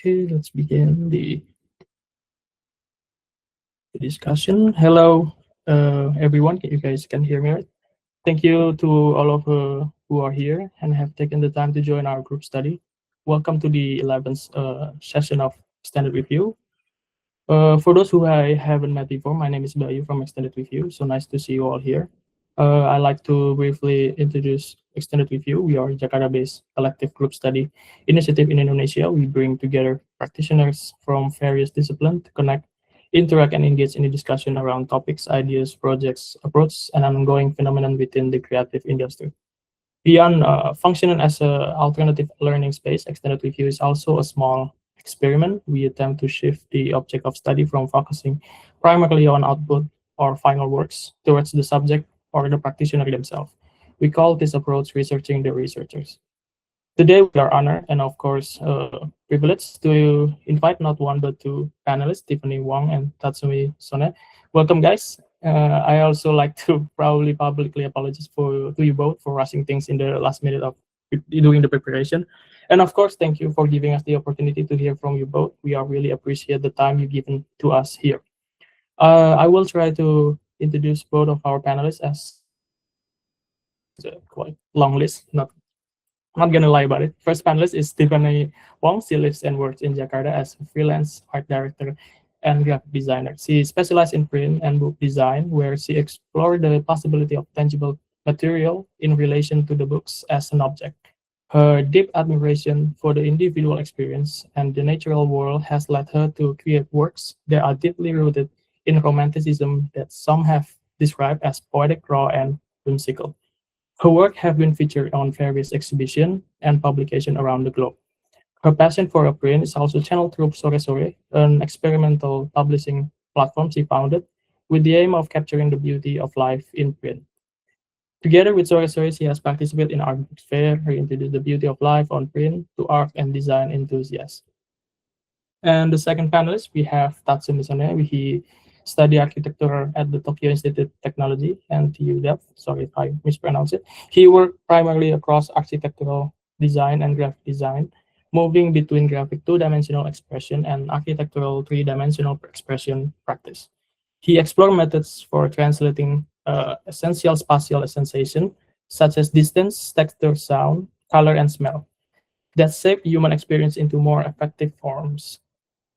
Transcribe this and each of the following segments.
Okay, let's begin the discussion. Hello, everyone. You guys can hear me, right? Thank you to all of who are here and have taken the time to join our group study. Welcome to the 11th session of Extended Review. For those who I haven't met before, my name is Bayu from Extended Review. So nice to see you all here. I'd like to briefly introduce Extended Review. We are a Jakarta-based collective group study initiative in Indonesia. We bring together practitioners from various disciplines to connect, interact, and engage in a discussion around topics, ideas, projects, approaches, and ongoing phenomenon within the creative industry. Beyond functioning as an alternative learning space, Extended Review is also a small experiment. We attempt to shift the object of study from focusing primarily on output or final works towards the subject or the practitioner themselves. We call this approach researching the researchers. Today, we are honored and, of course, privileged to invite not one but two panelists, Tiffany Wong and Tatsumi Sone. Welcome, guys. I also like to probably publicly apologize to you both for rushing things in the last minute of doing the preparation. And of course, thank you for giving us the opportunity to hear from you both. We are really appreciate the time you've given to us here. I will try to introduce both of our panelists as a quite long list, not gonna lie about it. First panelist is Tiffany Wong. She lives and works in Jakarta as a freelance art director and graphic designer. She specializes in print and book design, where she explored the possibility of tangible material in relation to the books as an object. Her deep admiration for the individual experience and the natural world has led her to create works that are deeply rooted in romanticism that some have described as poetic, raw, and whimsical. Her work have been featured on various exhibitions and publications around the globe. Her passion for print is also channeled through Sore Sore, an experimental publishing platform she founded with the aim of capturing the beauty of life in print. Together with Sore Sore, she has participated in art book fair, reintroduced the beauty of life on print to art and design enthusiasts. And the second panelist, we have Tatsumi Sone. He studied architecture at the Tokyo Institute of Technology and TUDEF. Sorry if I mispronounce it. He worked primarily across architectural design and graphic design, moving between graphic two-dimensional expression and architectural three-dimensional expression practice. He explored methods for translating essential spatial sensation, such as distance, texture, sound, color, and smell, that shape human experience into more effective forms.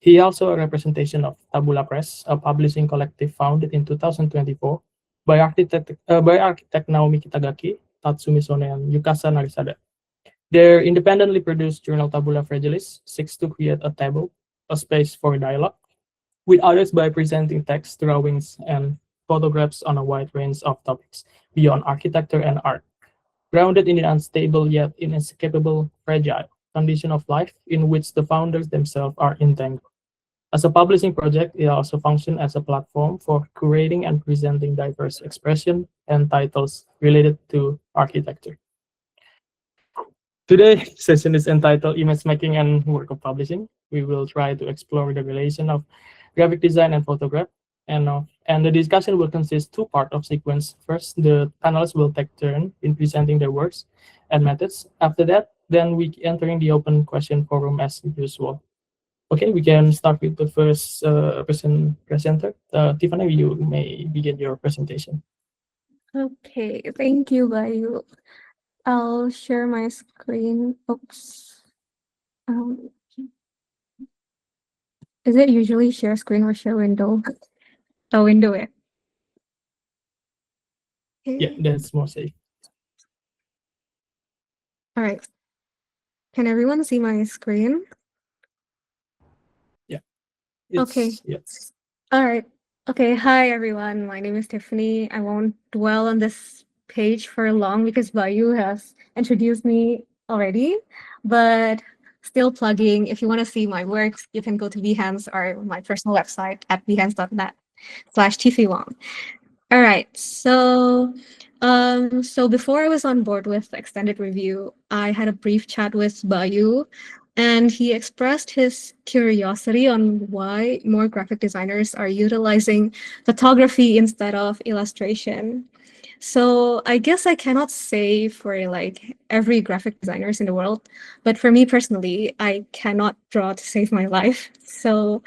He also a representation of Tabula Press, a publishing collective founded in 2024 by architect Naomi Kitagaki, Tatsumi Sone, and Yukasa Narisada. Their independently produced journal Tabula Fragilis seeks to create a table, a space for dialogue, with others by presenting text, drawings, and photographs on a wide range of topics beyond architecture and art, grounded in the unstable yet inescapable fragile condition of life in which the founders themselves are entangled. As a publishing project, it also functions as a platform for curating and presenting diverse expression and titles related to architecture. Today's session is entitled Image Making and Work of Publishing. We will try to explore the relation of graphic design and photograph. And the discussion will consist two parts of sequence. First, the panelists will take turn in presenting their works and methods. After that, then we entering the open question forum as usual. Okay, we can start with the first presenter. Tiffany, you may begin your presentation. Okay, thank you, Bayu. I'll share my screen. Oops. Is it usually share screen or share window? A window, yeah. Yeah, that's more safe. All right. Can everyone see my screen? Yeah. Okay. Yes. All right. Okay. Hi, everyone. My name is Tiffany. I won't dwell on this page for long because Bayu has introduced me already. But still plugging, if you want to see my works, you can go to Behance or my personal website at behance.net/tfwong. All right. So before I was on board with Extended Review, I had a brief chat with Bayu, and he expressed his curiosity on why more graphic designers are utilizing photography instead of illustration. So I guess I cannot say for like every graphic designers in the world, but for me personally, I cannot draw to save my life. So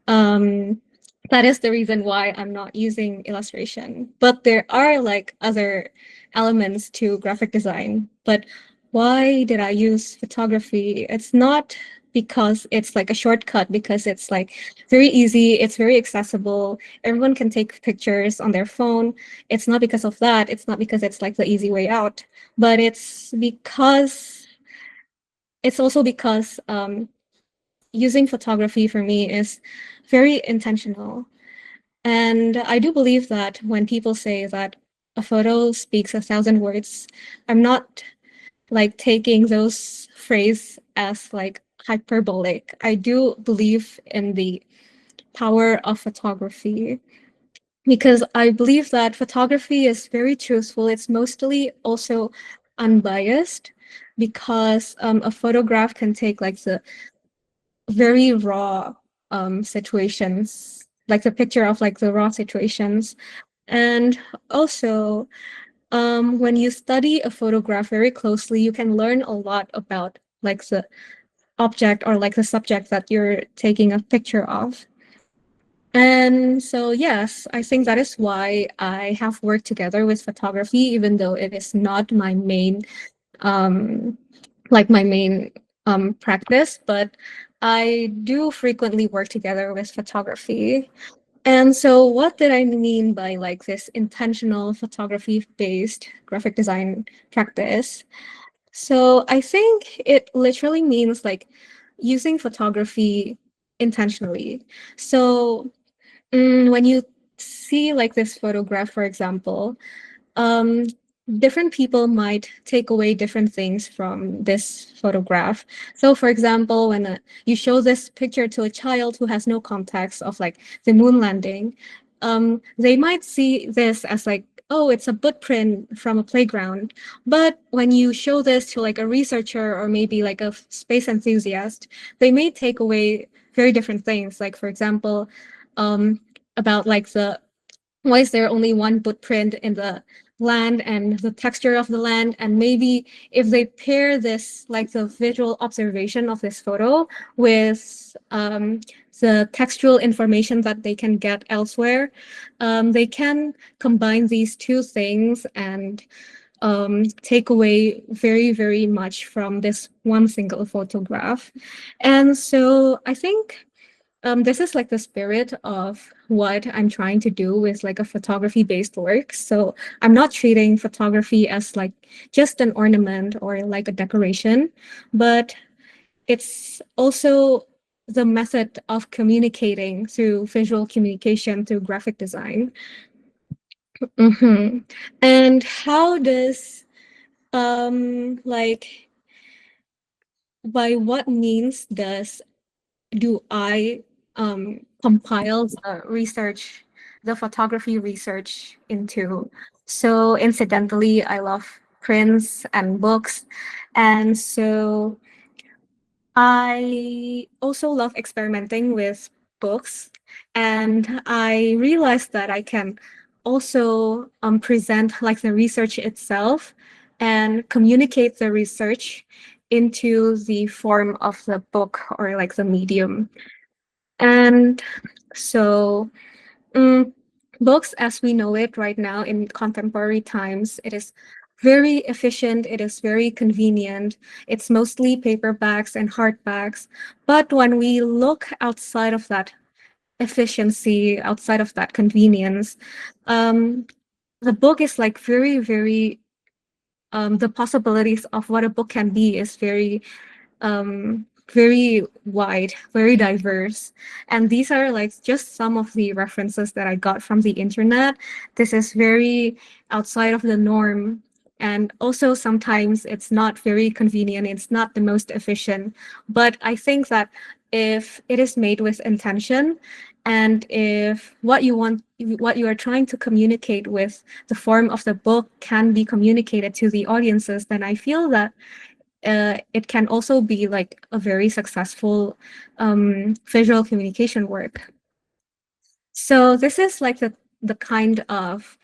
um, that is the reason why I'm not using illustration. But there are like other elements to graphic design. But why did I use photography? It's not because it's like a shortcut, because it's like very easy, it's very accessible. Everyone can take pictures on their phone. It's not because of that. It's not because it's like the easy way out, but it's also because using photography for me is very intentional. And I do believe that when people say that a photo speaks 1,000 words, I'm not like taking those phrase as like hyperbolic. I do believe in the power of photography because I believe that photography is very truthful. It's mostly also unbiased because a photograph can take like the very raw situations, like the picture of like the raw situations. And also, when you study a photograph very closely, you can learn a lot about like the object or like the subject that you're taking a picture of. And so, yes, I think that is why I have worked together with photography, even though it is not my main um, my main practice, but I do frequently work together with photography. And so what did I mean by like this intentional photography based graphic design practice? So I think it literally means like using photography intentionally. So when you see like this photograph, for example, um, different people might take away different things from this photograph. So, for example, when you show this picture to a child who has no context of like the moon landing, they might see this as like, oh, it's a footprint from a playground. But when you show this to like a researcher or maybe like a space enthusiast, they may take away very different things. Like, for example, um, about like the why is there only one footprint in the land and the texture of the land, and maybe if they pair this like the visual observation of this photo with the textual information that they can get elsewhere, they can combine these two things and take away very, very much from this one single photograph. And so I think this is like the spirit of what I'm trying to do with like a photography based work. So I'm not treating photography as like just an ornament or like a decoration, but it's also the method of communicating through visual communication through graphic design. Mhm. And how does like by what means do I compile the research, the photography research into? So incidentally, I love prints and books. And so I also love experimenting with books. And I realized that I can also present like the research itself and communicate the research into the form of the book or like the medium. And so, mm, books as we know it right now in contemporary times, it is very efficient, it is very convenient. It's mostly paperbacks and hardbacks. But when we look outside of that efficiency, outside of that convenience, um, the book is like very, very, the possibilities of what a book can be is very wide, very diverse. And these are like just some of the references that I got from the internet. This is very outside of the norm. And also sometimes it's not very convenient, it's not the most efficient. But I think that if it is made with intention, and if what you are trying to communicate with the form of the book can be communicated to the audiences, then I feel that it can also be like a very successful visual communication work. So this is like the the kind of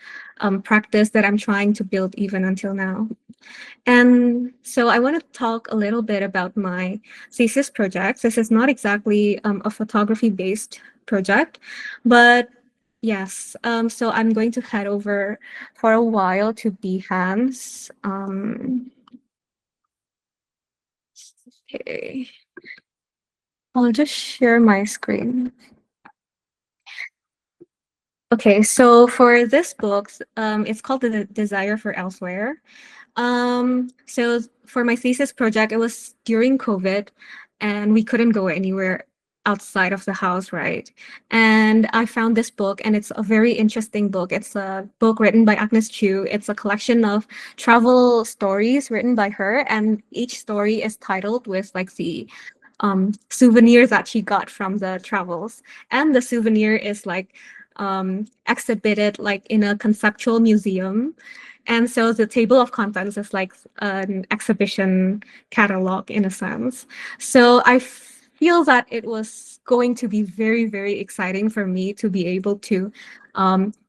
practice that I'm trying to build even until now. And so I want to talk a little bit about my thesis project. This is not exactly a photography-based project, but yes. So I'm going to head over for a while to Behance. Okay. I'll just share my screen. Okay, so for this book, it's called The Desire for Elsewhere. So for my thesis project, it was during COVID and we couldn't go anywhere outside of the house, right? And I found this book and it's a very interesting book. It's a book written by Agnes Chu. It's a collection of travel stories written by her, and each story is titled with like the souvenir that she got from the travels. And the souvenir is like exhibited like in a conceptual museum. And so the table of contents is like an exhibition catalog in a sense. So I feel that it was going to be very, very exciting for me to be able to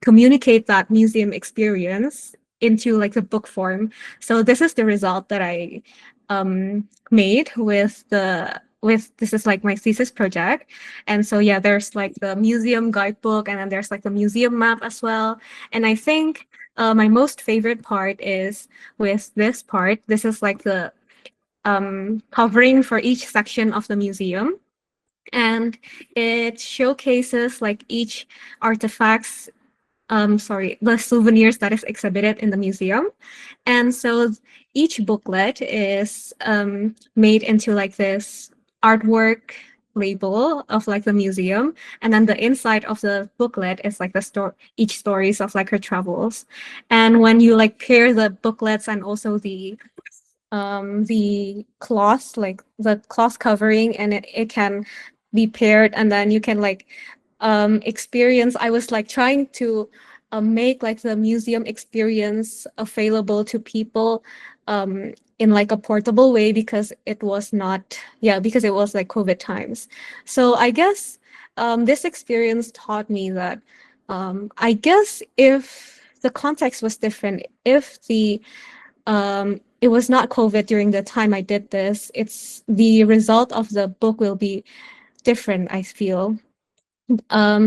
communicate that museum experience into like the book form. So this is the result that I made with this is like my thesis project. And so yeah, there's like the museum guidebook and then there's like the museum map as well. And I think my most favorite part is with this part. This is like the covering for each section of the museum. And it showcases like each artifacts, the souvenirs that is exhibited in the museum. And so each booklet is made into like this artwork label of like the museum, and then the inside of the booklet is like each stories of like her travels. And when you like pair the booklets and also the cloth, like the cloth covering, and it can be paired, and then you can like experience. I was like trying to make like the museum experience available to people in like a portable way, because it was not, yeah, because it was like COVID times. So I guess this experience taught me that I guess if the context was different, if the it was not COVID during the time I did this, it's the result of the book will be different, I feel.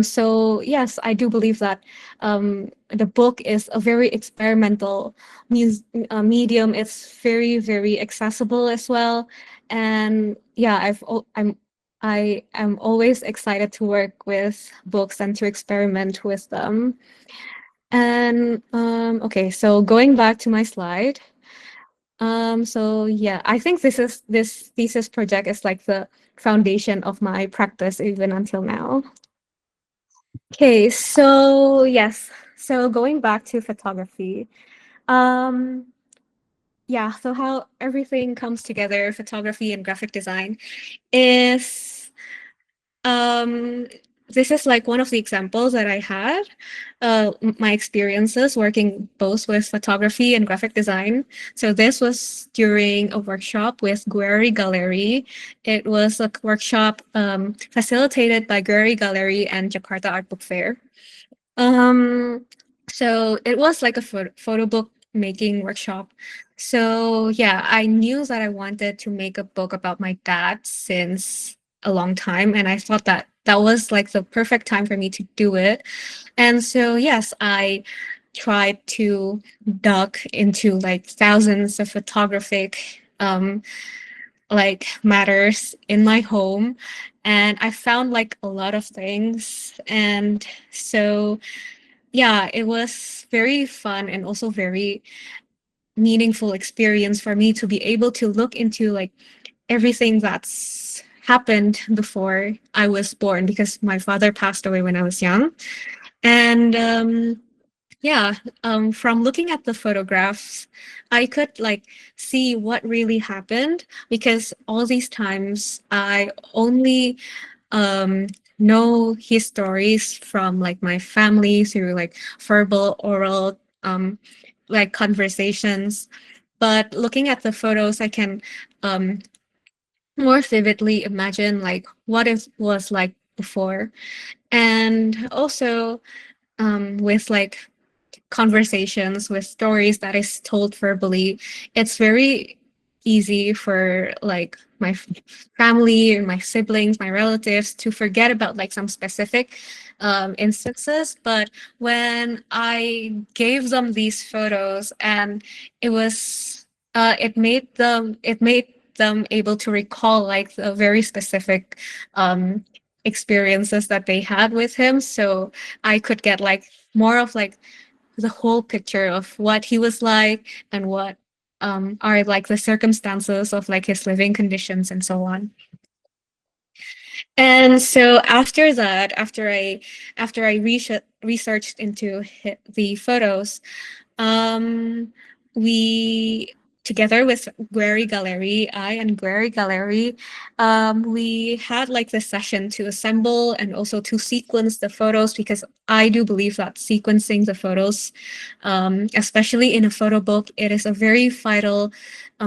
So yes, I do believe that the book is a very experimental medium. It's very, very accessible as well. And yeah, I am always excited to work with books and to experiment with them. And okay, so going back to my slide. So yeah, I think this thesis project is like the foundation of my practice even until now. Okay, so yes, so going back to photography, um, yeah, so how everything comes together, photography and graphic design, is um, this is like one of the examples that I had, my experiences working both with photography and graphic design. So this was during a workshop with Gueri Gallery. It was a workshop facilitated by Gueri Gallery and Jakarta Art Book Fair. So it was like a photo book making workshop. So yeah, I knew that I wanted to make a book about my dad since a long time, and I thought that that was like the perfect time for me to do it. And so yes, I tried to dug into like thousands of photographic like matters in my home, and I found like a lot of things. And so yeah, it was very fun and also very meaningful experience for me to be able to look into like everything that's happened before I was born, because my father passed away when I was young. And yeah, from looking at the photographs, I could like see what really happened, because all these times I only um know his stories from like my family through like verbal, oral, like conversations. But looking at the photos, I can um more vividly imagine like what it was like before. And also with like conversations, with stories that is told verbally, it's very easy for like my family, my siblings, my relatives to forget about like some specific instances. But when I gave them these photos, and it was it made them able to recall like the very specific experiences that they had with him. So I could get like more of like the whole picture of what he was like, and what are like the circumstances of like his living conditions and so on. And so after that, after I researched into the photos, um, we together with Gueri Gallery, I and Gueri Gallery, we had like this session to assemble and also to sequence the photos, because I do believe that sequencing the photos, especially in a photo book, it is a very vital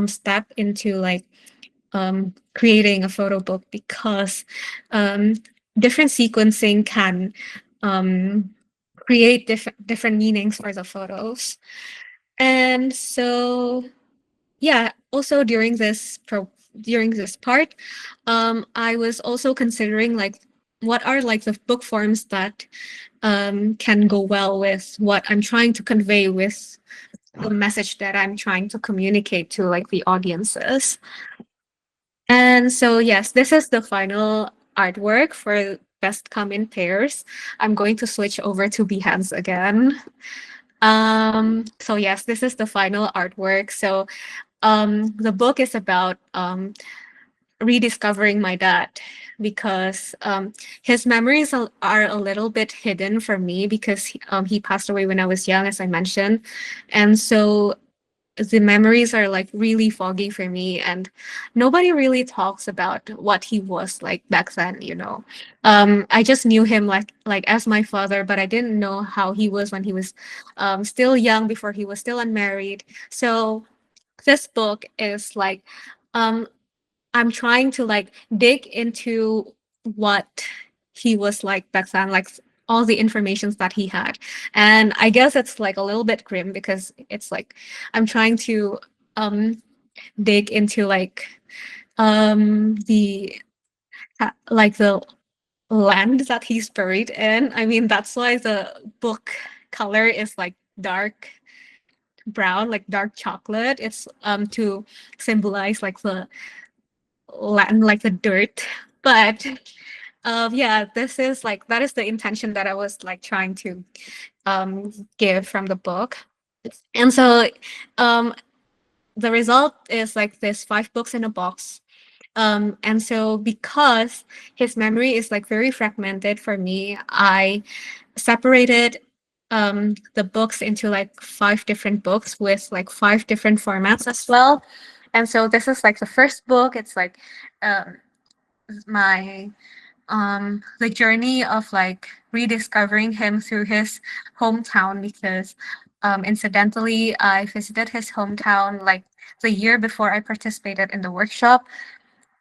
step into like creating a photo book, because um, different sequencing can create different meanings for the photos. And so, yeah, also during this part, I was also considering like what are like the book forms that can go well with what I'm trying to convey, with the message that I'm trying to communicate to like the audiences. And so, yes, this is the final artwork for Best Come in Pairs. I'm going to switch over to Behance again. So yes, this is the final artwork. So the book is about rediscovering my dad, because his memories are a little bit hidden for me, because he passed away when I was young, as I mentioned. And so the memories are like really foggy for me, and nobody really talks about what he was like back then, you know. I just knew him like as my father, but I didn't know how he was when he was still young, before he was still unmarried. So this book is like um I'm trying to like dig into what he was like back then, like all the informations that he had. And I guess it's like a little bit grim, because it's like I'm trying to um dig into like the like the land that he's buried in. I mean, that's why the book color is like dark brown, like dark chocolate. It's to symbolize like the land, like the dirt. But yeah, this is like that is the intention that I was like trying to give from the book. And so um the result is like this 5 books in a box. And so because his memory is like very fragmented for me, I separated the books into like 5 different books with like 5 different formats as well. And so this is like the first book. It's like um, my the journey of like rediscovering him through his hometown, because incidentally I visited his hometown like the year before I participated in the workshop,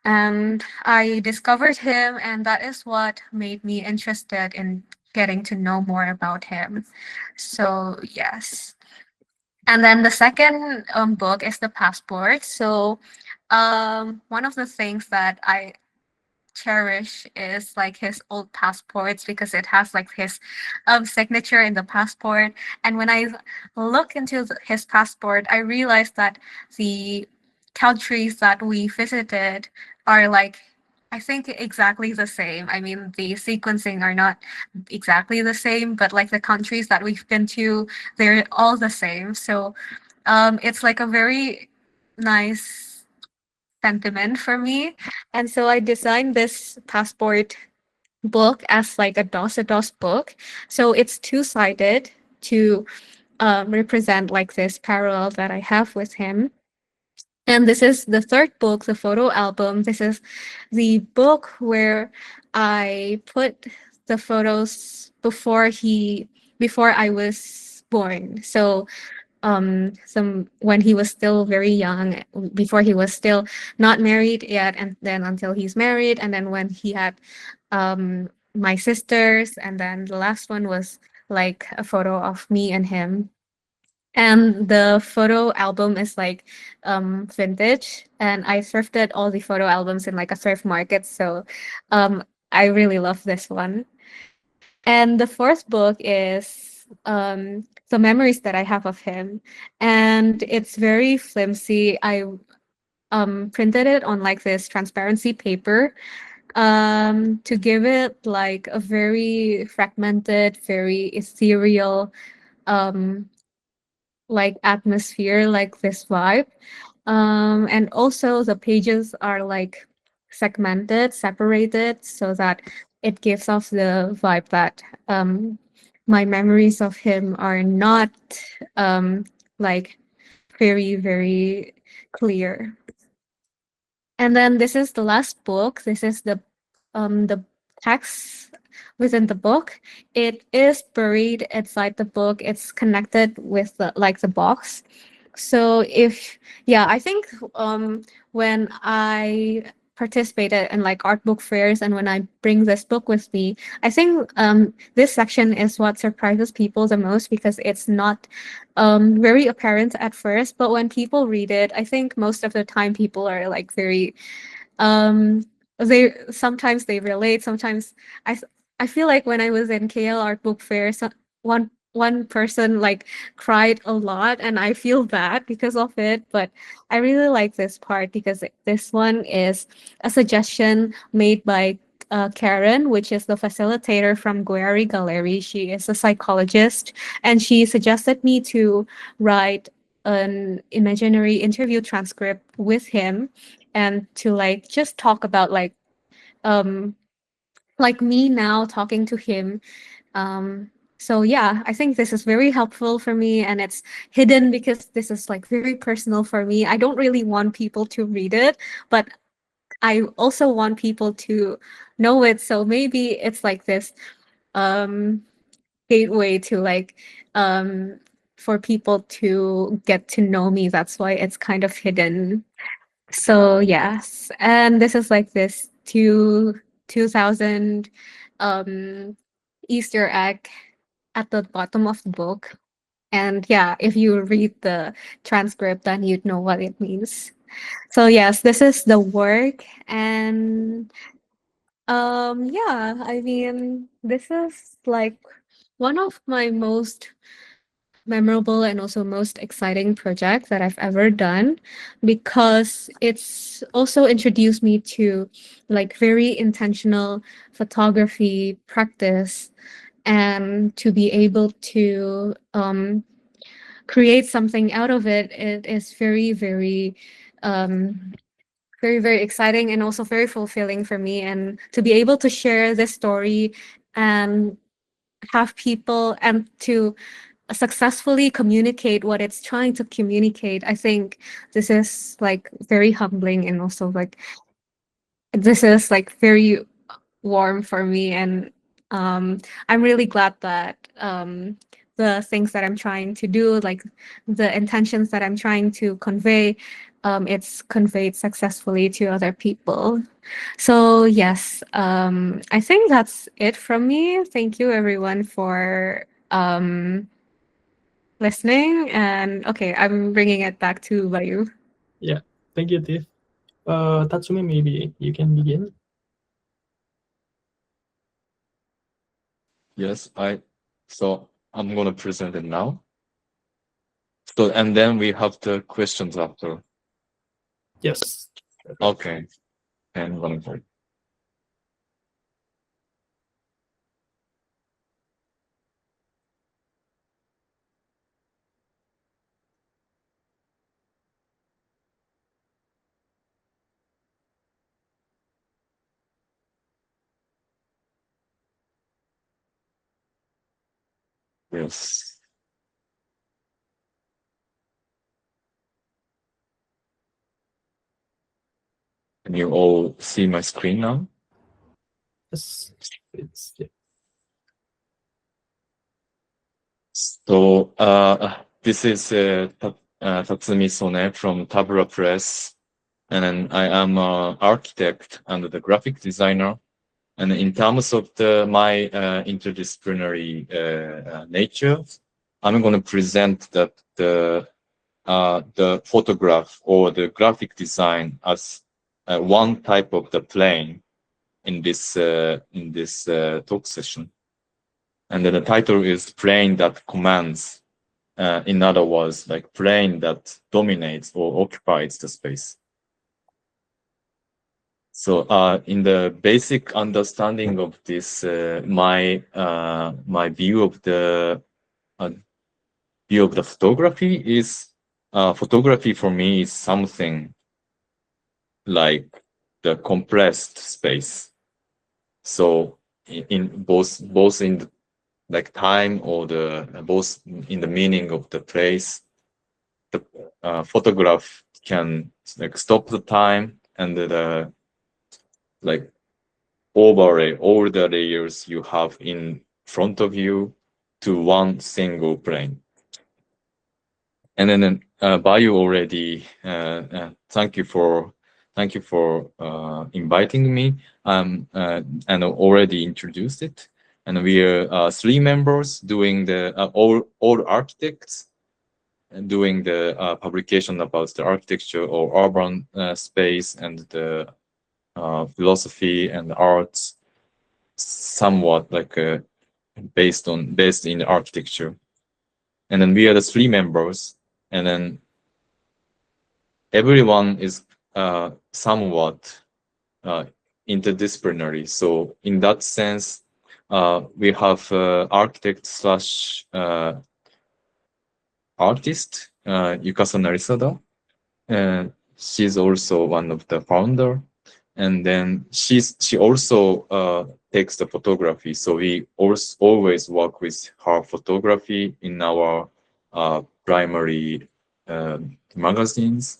and I discovered him, and that is what made me interested in getting to know more about him. So yes. And then the second book is the passport. So one of the things that I cherish is like his old passports, because it has like his signature in the passport. And when I look into his passport, I realized that the countries that we visited are like, I think, exactly the same. I mean, the sequencing are not exactly the same, but like the countries that we've been to, they're all the same. So it's like a very nice sentiment for me. And so I designed this passport book as like a DOS book. So it's two-sided to represent like this parallel that I have with him. And this is the third book, the photo album. This is the book where I put the photos before I was born. So some when he was still very young, before he was still not married yet, and then until he's married, and then when he had my sisters, and then the last one was like a photo of me and him. And the photo album is like vintage, and I thrifted all the photo albums in like a thrift market. So I really love this one. And the fourth book is the memories that I have of him. And it's very flimsy. I printed it on like this transparency paper to give it like a very fragmented, very ethereal um like atmosphere, like this vibe. And also the pages are like segmented, separated, so that it gives off the vibe that my memories of him are not um like very, very clear. And then this is the last book. This is the text within the book. It is buried inside the book. It's connected with the like the box. So if yeah, I think when I participated in like art book fairs and when I bring this book with me, I think this section is what surprises people the most because it's not very apparent at first, but when people read it, I think most of the time people are like very um they sometimes they relate, sometimes I s- I feel like when I was in KL art book fair, so one person like cried a lot and I feel bad because of it, but I really like this part because this one is a suggestion made by Karen, which is the facilitator from Gueri Gallery. She is a psychologist, and she suggested me to write an imaginary interview transcript with him and to like just talk about um like me now talking to him. So yeah, I think this is very helpful for me, and it's hidden because this is like very personal for me. I don't really want people to read it, but I also want people to know it. So maybe it's like this um gateway to like um for people to get to know me. That's why it's kind of hidden. So yes, and this is like this 2000 um Easter egg at the bottom of the book. And yeah, if you read the transcript, then you'd know what it means. So yes, this is the work, and yeah, I mean, this is like one of my most memorable and also most exciting projects that I've ever done because it's also introduced me to like very intentional photography practice, and to be able to create something out of it. It is very, very very, very exciting and also very fulfilling for me. And to be able to share this story and have people and to successfully communicate what it's trying to communicate, I think this is like very humbling, and also like this is like very warm for me. And um, I'm really glad that the things that I'm trying to do, like the intentions that I'm trying to convey, it's conveyed successfully to other people. So yes, I think that's it from me. Thank you everyone for listening. And okay, I'm bringing it back to Bayu. Yeah, thank you, Tiff. Tatsumi, maybe you can begin. Yes, so I'm gonna present it now. So and then we have the questions after. Yes. Okay. And one more. Yes. Can you all see my screen now? Yes. Yeah. So this is Tatsumi Sone from Tabula Press, and I am an architect and the graphic designer. And in terms of my interdisciplinary nature, I'm going to present that the photograph or the graphic design as one type of the plane in this talk session. And then the title is "Plane That Commands." In other words, like plane that dominates or occupies the space. So in the basic understanding of this, my view of the photography is photography for me is something like the compressed space. So in both in the, like time or the both in the meaning of the place, the photograph can like stop the time and the like overlay all the layers you have in front of you to one single plane. And then Bayu already thank you for inviting me and already introduced it. And we are 3 members doing the all architects and doing the publication about the architecture or urban space and the philosophy and arts, somewhat like based in architecture. And then we are the 3 members, and then everyone is somewhat interdisciplinary. So in that sense, we have architect slash artist, Yukasa Narisada. She's also one of the founder. And then she also takes the photography. So we always work with her photography in our primary magazines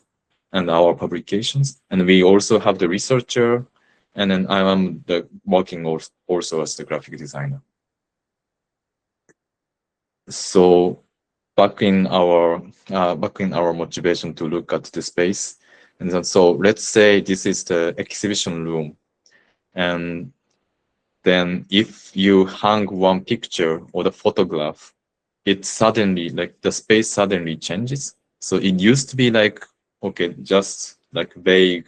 and our publications. And we also have the researcher, and then I am working also as the graphic designer. So back in our motivation to look at the space, and then, so let's say this is the exhibition room, and then if you hang one picture or the photograph, it suddenly, like the space suddenly changes. So it used to be like, okay, just like vague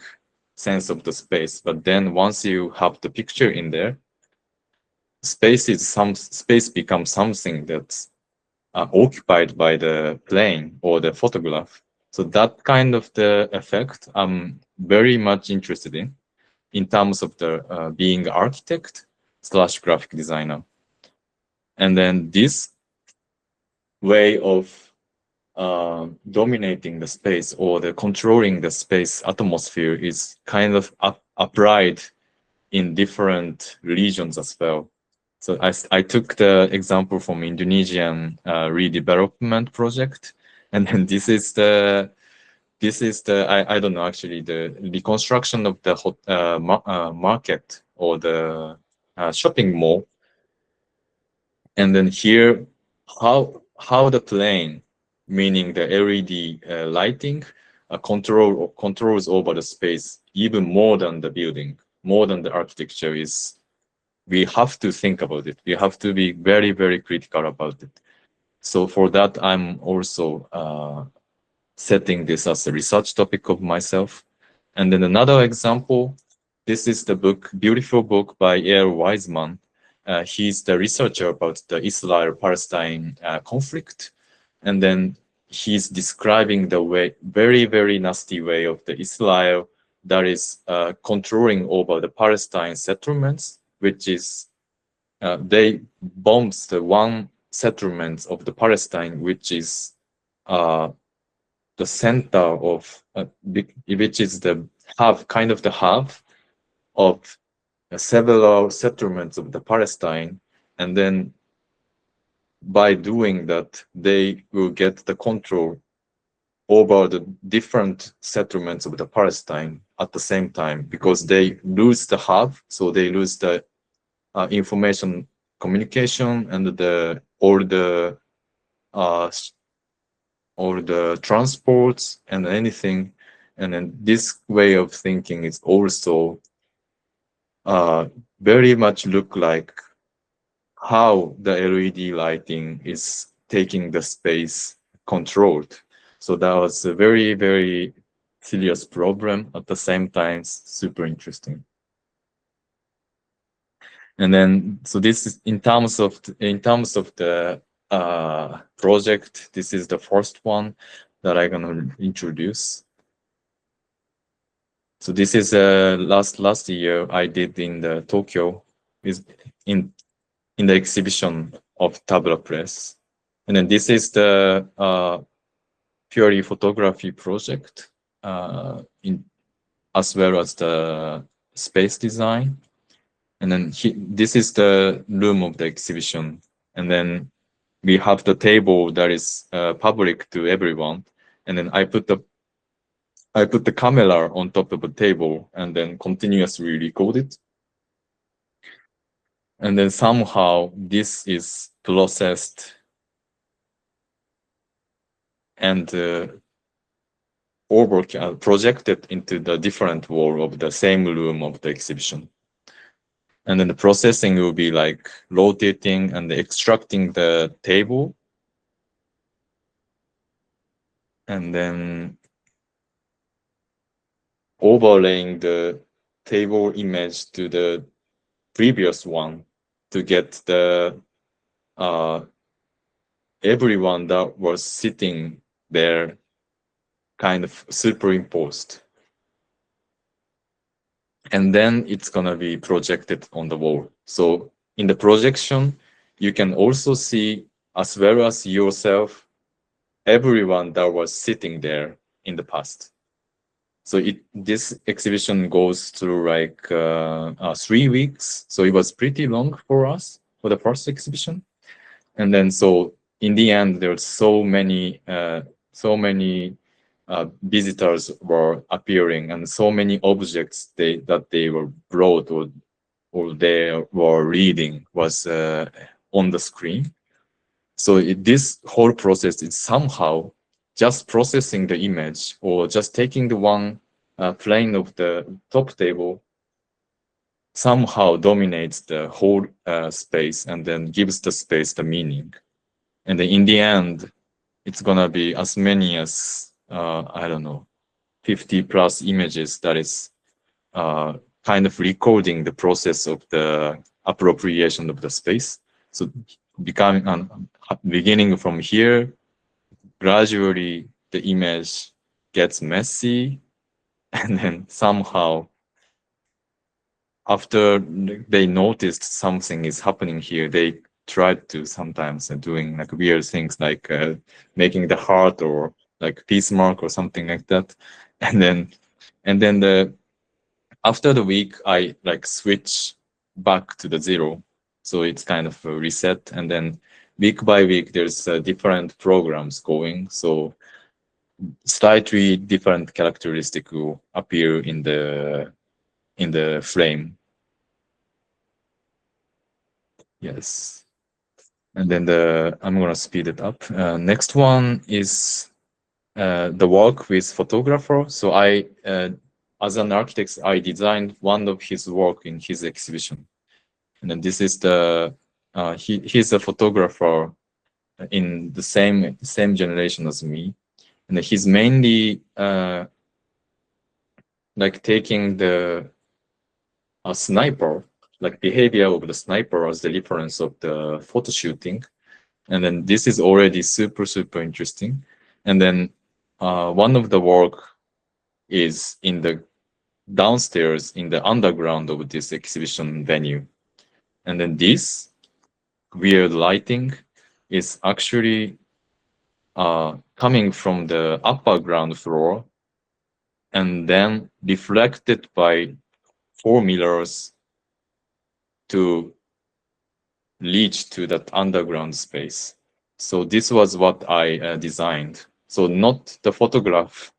sense of the space, but then once you have the picture in there, space becomes something that's occupied by the plane or the photograph. So that kind of the effect I'm very much interested in terms of the being architect slash graphic designer. And then this way of dominating the space or the controlling the space atmosphere is kind of applied in different regions as well. So I took the example from Indonesian redevelopment project, and then this is the I don't know, actually the reconstruction of the market or the shopping mall. And then here, how the plane, meaning the LED lighting, controls over the space even more than the building, more than the architecture is. We have to think about it. We have to be very, very critical about it. So for that, I'm also setting this as a research topic of myself. And then another example, this is the book, beautiful book by E.L. Wiseman. He's the researcher about the Israel-Palestine conflict. And then he's describing the way, very, very nasty way of the Israel that is controlling over the Palestine settlements, which is they bombs the one settlement of the Palestine, which is the center of which is the hub, kind of the hub of several settlements of the Palestine, and then by doing that, they will get the control over the different settlements of the Palestine at the same time, because they lose the hub, so they lose the information communication and all the transports and anything. And then this way of thinking is also very much look like how the LED lighting is taking the space controlled. So that was a very, very serious problem, at the same time super interesting. And then, so this is in terms of the project, this is the first one that I'm gonna introduce. So this is last year I did in the Tokyo, is in the exhibition of Tabla Press. And then this is the purely photography project, as well as the space design. And then this is the room of the exhibition. And then we have the table that is public to everyone. And then I put the camera on top of the table and then continuously record it. And then somehow this is processed and projected into the different wall of the same room of the exhibition. And then the processing will be like rotating and extracting the table. And then overlaying the table image to the previous one to get the everyone that was sitting there kind of superimposed. And then it's gonna be projected on the wall. So in the projection, you can also see, as well as yourself, everyone that was sitting there in the past. So this exhibition goes through like 3 weeks. So it was pretty long for us for the first exhibition. And then so in the end, there's so many visitors were appearing, and so many objects that they were brought or they were reading was on the screen. So this whole process is somehow just processing the image or just taking the one plane of the top table somehow dominates the whole space and then gives the space the meaning. And then in the end, it's gonna be as many as, I don't know, 50 plus images that is kind of recording the process of the appropriation of the space. So beginning from here, gradually the image gets messy, and then somehow after they noticed something is happening here, they tried to sometimes doing like weird things like making the heart or like peace mark or something like that. And then after the week, I like switch back to the zero. So it's kind of a reset. And then week by week, there's different programs going. So slightly different characteristic will appear in the frame. Yes. And then I'm gonna speed it up. Next one is the work with photographer. So as an architect, I designed one of his work in his exhibition. And then this is he's a photographer in the same generation as me. And he's mainly like taking the sniper, like behavior of the sniper as the reference of the photo shooting. And then this is already super, super interesting. And then one of the work is in the downstairs in the underground of this exhibition venue. And then this weird lighting is actually coming from the upper ground floor and then reflected by 4 mirrors to reach to that underground space. So this was what I designed. So not the photograph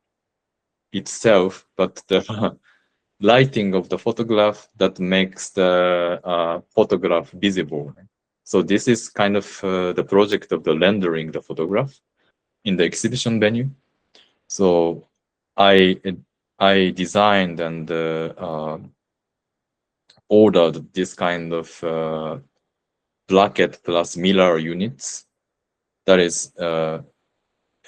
itself, but the lighting of the photograph that makes the photograph visible. So this is kind of the project of the rendering the photograph in the exhibition venue. So I designed and ordered this kind of bracket plus mirror units that is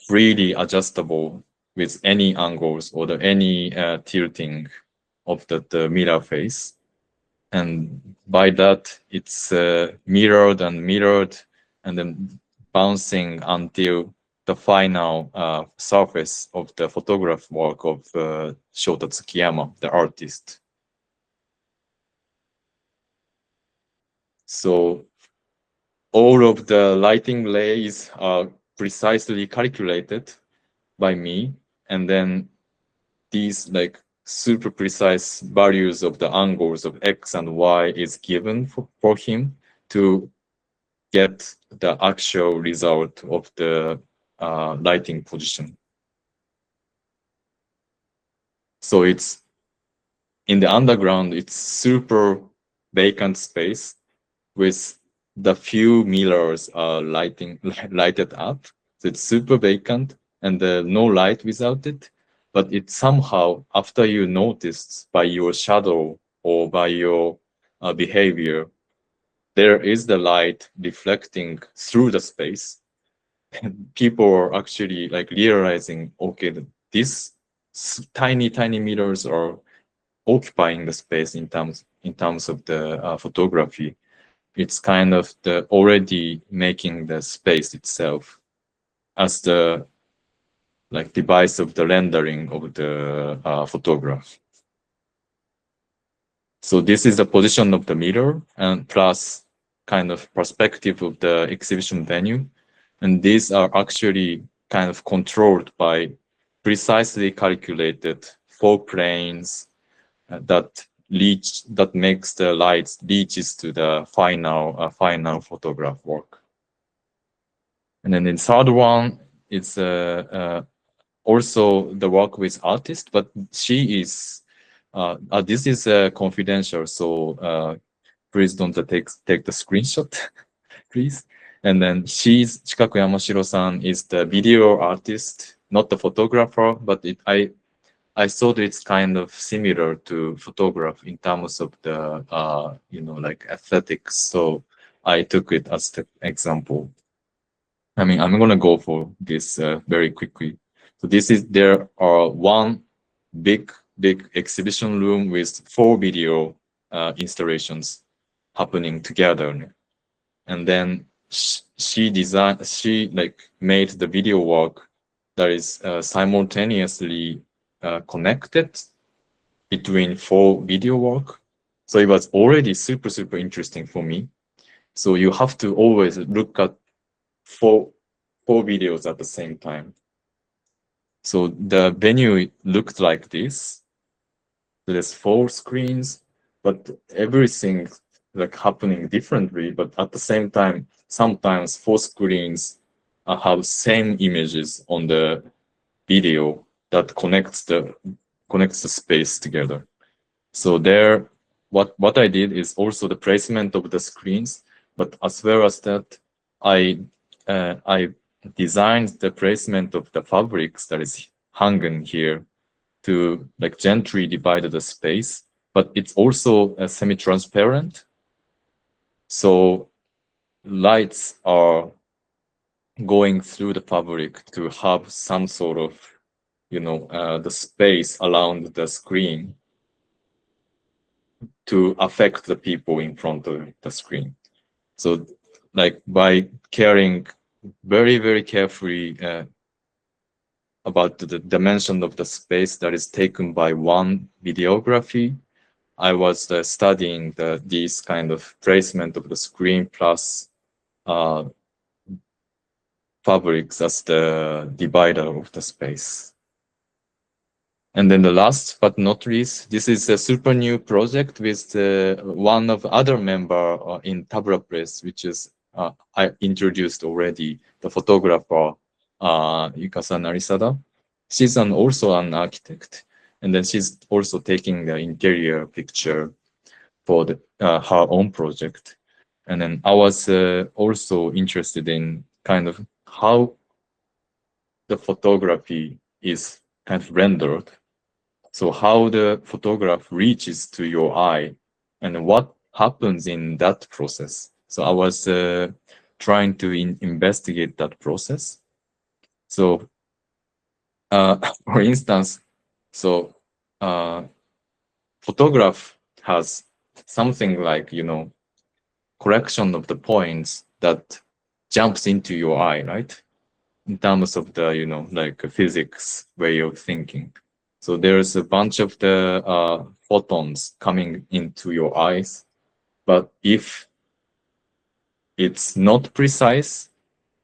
freely adjustable with any angles or any tilting of the mirror face. And by that, it's mirrored and then bouncing until the final surface of the photograph work of Shota Tsukiyama, the artist. So all of the lighting layers are precisely calculated by me, and then these like super precise values of the angles of X and Y is given for him to get the actual result of the lighting position. So it's in the underground, it's super vacant space with the few mirrors lighted up. So it's super vacant and no light without it. But it somehow, after you noticed by your shadow or by your behavior, there is the light reflecting through the space. And people are actually like realizing, okay, these tiny mirrors are occupying the space in terms of the photography. It's kind of the already making the space itself as the like device of the rendering of the photograph. So this is the position of the mirror and plus kind of perspective of the exhibition venue. And these are actually kind of controlled by precisely calculated 4 planes that makes the lights reaches to the final photograph work. And then in third one, it's also the work with artist, but she is this is confidential, so please don't take the screenshot, please. And then Chikaku Yamashiro-san is the video artist, not the photographer, but I thought it's kind of similar to photograph in terms of the like aesthetics. So I took it as the example. I mean, I'm gonna go for this very quickly. So there are one big exhibition room with 4 video installations happening together, and then she made the video work that is simultaneously connected between 4 video work. So it was already super interesting for me. So you have to always look at four videos at the same time. So the venue looked like this. There's 4 screens, but everything like happening differently. But at the same time, sometimes 4 screens have same images on the video that connects the space together. So there, what I did is also the placement of the screens, but as well as that, I designed the placement of the fabrics that is hanging here to like gently divide the space, but it's also semi-transparent. So lights are going through the fabric to have some sort of, the space around the screen to affect the people in front of the screen. So like by caring very carefully about the dimension of the space that is taken by one videography, I was studying this kind of placement of the screen plus fabrics as the divider of the space. And then the last but not least, this is a super new project with one of other member in Tabula Press, which is I introduced already, the photographer Yukasa Narisada. She's also an architect, and then she's also taking the interior picture for her own project. And then I was also interested in kind of how the photography is kind of rendered. So how the photograph reaches to your eye and what happens in that process. So I was trying to investigate that process. So, for instance, so photograph has something like, collection of the points that jumps into your eye, right? In terms of the, like physics way of thinking. So there's a bunch of the photons coming into your eyes. But if it's not precise,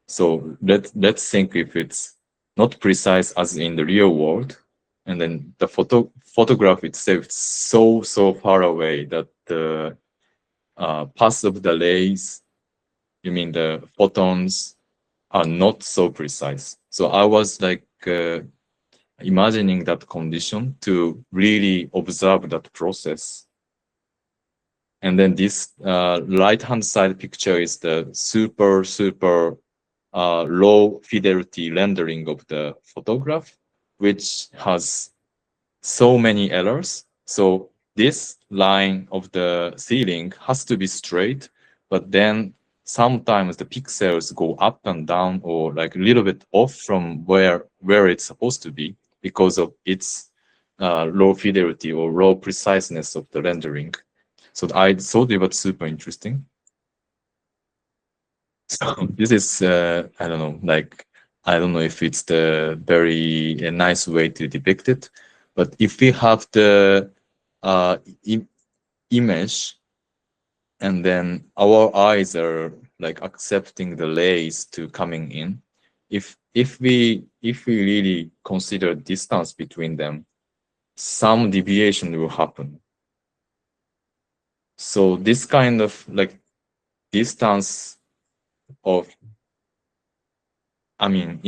so let's think if it's not precise as in the real world, and then the photograph itself is so far away that the path of the rays, you mean the photons, are not so precise. So I was like imagining that condition to really observe that process. And then this right-hand side picture is the super low fidelity rendering of the photograph, which has so many errors. So this line of the ceiling has to be straight, but then sometimes the pixels go up and down or like a little bit off from where it's supposed to be because of its low fidelity or low preciseness of the rendering. So I thought it was super interesting. So this is, I don't know, like, I don't know if it's the very nice way to depict it, but if we have the image and then our eyes are like accepting the rays to coming in, if we really consider distance between them, some deviation will happen. So this kind of like distance of, I mean,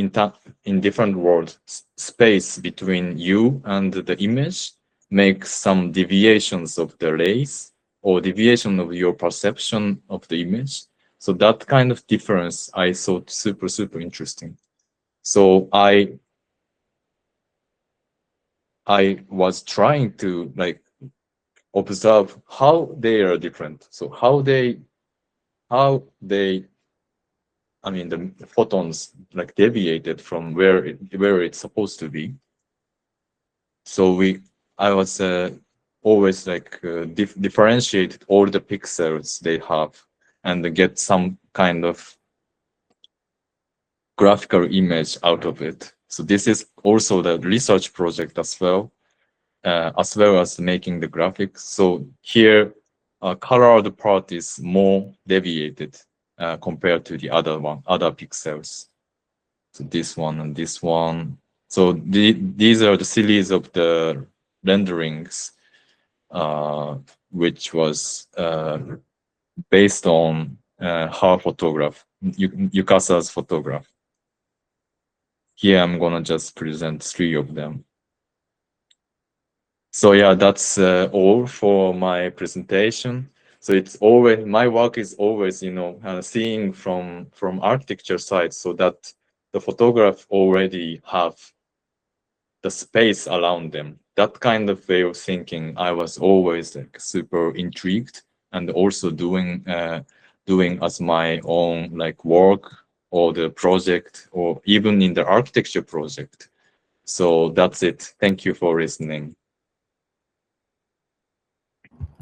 in different worlds, space between you and the image makes some deviations of the rays or deviation of your perception of the image. So that kind of difference I thought super interesting. So I was trying to like observe how they are different. So how they I mean, the photons like deviated from where it's supposed to be. So I was always like differentiated all the pixels they have and get some kind of graphical image out of it. So this is also the research project as well as making the graphics. So here, colored part is more deviated compared to the other pixels. So this one and this one. So these are the series of the renderings, which was based on her photograph, Yukasa's photograph. Here I'm gonna just present 3 of them. So yeah, that's all for my presentation. So it's always, my work is always, seeing from architecture side, so that the photograph already have the space around them. That kind of way of thinking, I was always like super intrigued, and also doing as my own like work or the project or even in the architecture project. So that's it. Thank you for listening.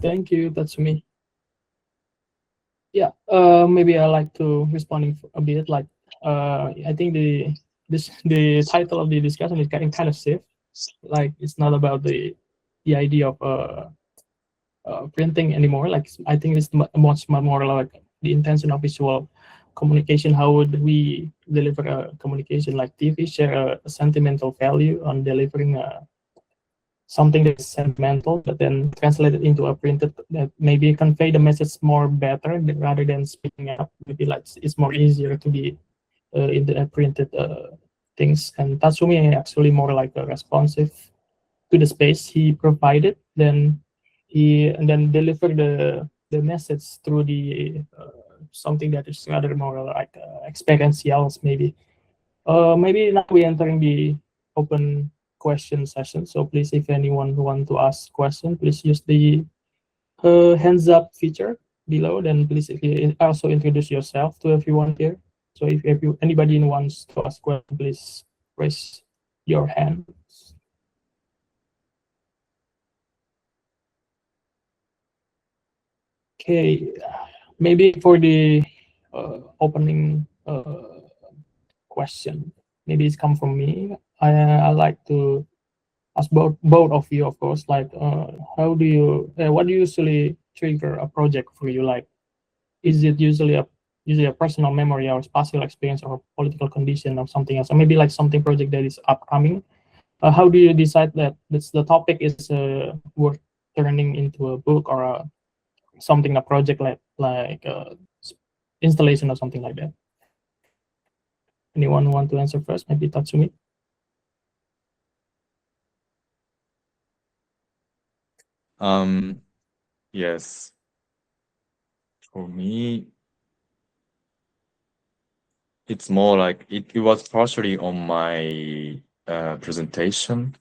Thank you, Tatsumi. Yeah, maybe I like to responding a bit. Like, I think the title of the discussion is getting kind of safe. Like, it's not about the idea of printing anymore. Like, I think it's much more like the intention of visual communication. How would we deliver a communication? Like TV share a sentimental value on delivering something that's sentimental, but then translated into a printed that maybe convey the message more better rather than speaking up. Maybe like it's more easier to be in the printed things. And Tatsumi actually more like a responsive to the space he provided. Then and then deliver the message through the something that is rather more like experiential, maybe. Maybe now we're entering the open question session. So please, if anyone want to ask question, please use the hands up feature below, then please also introduce yourself to everyone here. So if anybody wants to ask question, please raise your hands. Okay, maybe for the opening question, maybe it's come from me. I like to ask both of you, of course, like how do you what do you usually trigger a project for you? Like, is it usually a personal memory or spatial experience or political condition or something else, or maybe like something project that is upcoming? How do you decide that the topic is worth turning into a book or something, a project like installation or something like that? Anyone want to answer first? Maybe Tatsumi. Yes. For me, it's more like it was partially on my presentation,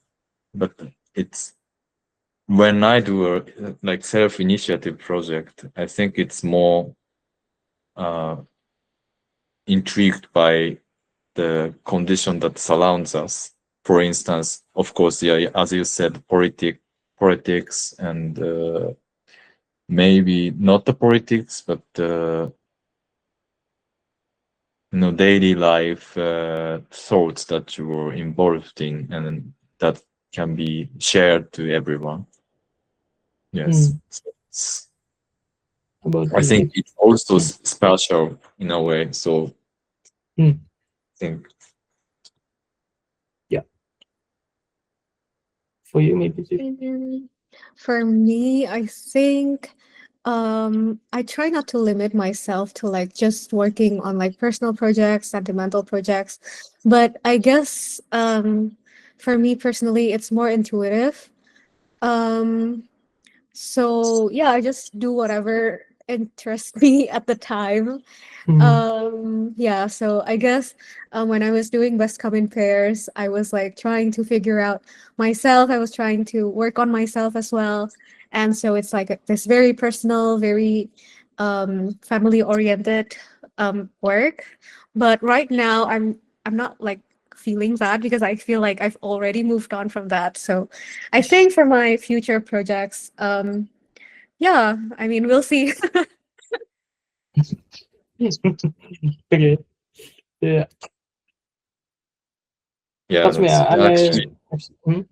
but it's when I do a like self-initiative project, I think it's more intrigued by the condition that surrounds us. For instance, of course, yeah, as you said, politics, and maybe not the politics, but daily life thoughts that you were involved in, and that can be shared to everyone. Yes. So I think it's also special in a way. So I think. Yeah. For you, maybe. For me, I think I try not to limit myself to like just working on like personal projects, sentimental projects, but I guess for me personally, it's more intuitive. So yeah, I just do whatever interests me at the time. Yeah, so I guess when I was doing Best Come in Pairs, I was like trying to figure out myself. I was trying to work on myself as well. And so it's like this very personal, very family oriented work. But right now I'm not like feeling that because I feel like I've already moved on from that. So I think for my future projects, yeah, I mean we'll see. Okay. Yeah. Yeah, That's me. actually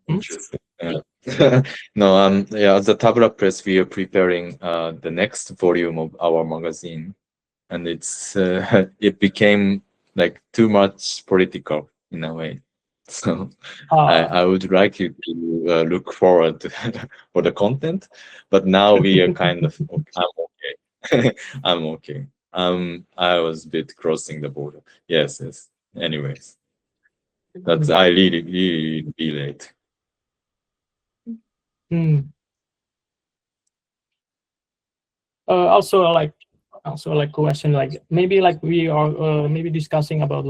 interesting. No, yeah, as a Tabula Press, we are preparing the next volume of our magazine, and it's it became like too much political in a way. So I would like you to look forward to for the content, but now we are kind of I'm okay. I'm okay. I was a bit crossing the border. Yes, yes. Anyways, that's I really relate. Also like question, like maybe like we are maybe discussing about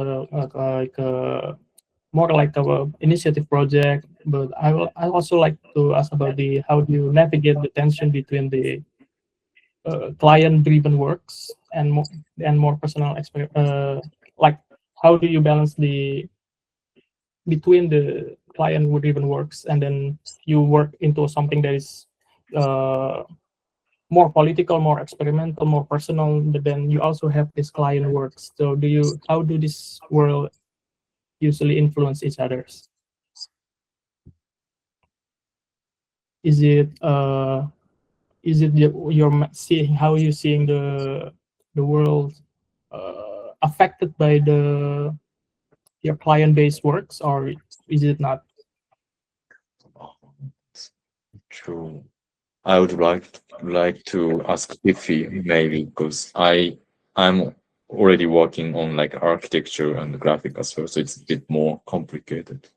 more like our initiative project, but I also like to ask about the how do you navigate the tension between the client driven works and more personal like how do you balance the between the client driven works and then you work into something that is more political, more experimental, more personal, but then you also have this client works. So how do this world usually influence each others? Is it you're seeing how you seeing the world affected by your client based works, or is it not? True. I would like to ask Tiffy maybe because I'm already working on like architecture and graphic as well, so it's a bit more complicated.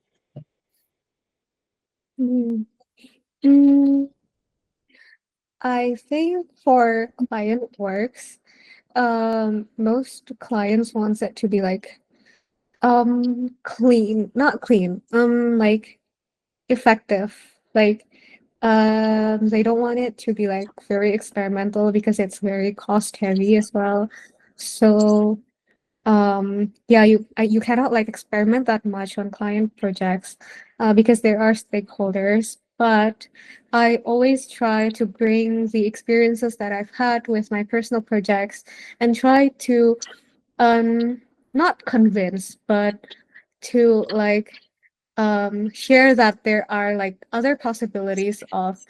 I think for client works, most clients wants it to be like clean, not clean, like effective. Like They don't want it to be like very experimental because it's very cost heavy as well. So yeah, you cannot like experiment that much on client projects because there are stakeholders. But I always try to bring the experiences that I've had with my personal projects and try to not convince, but to like share that there are like other possibilities of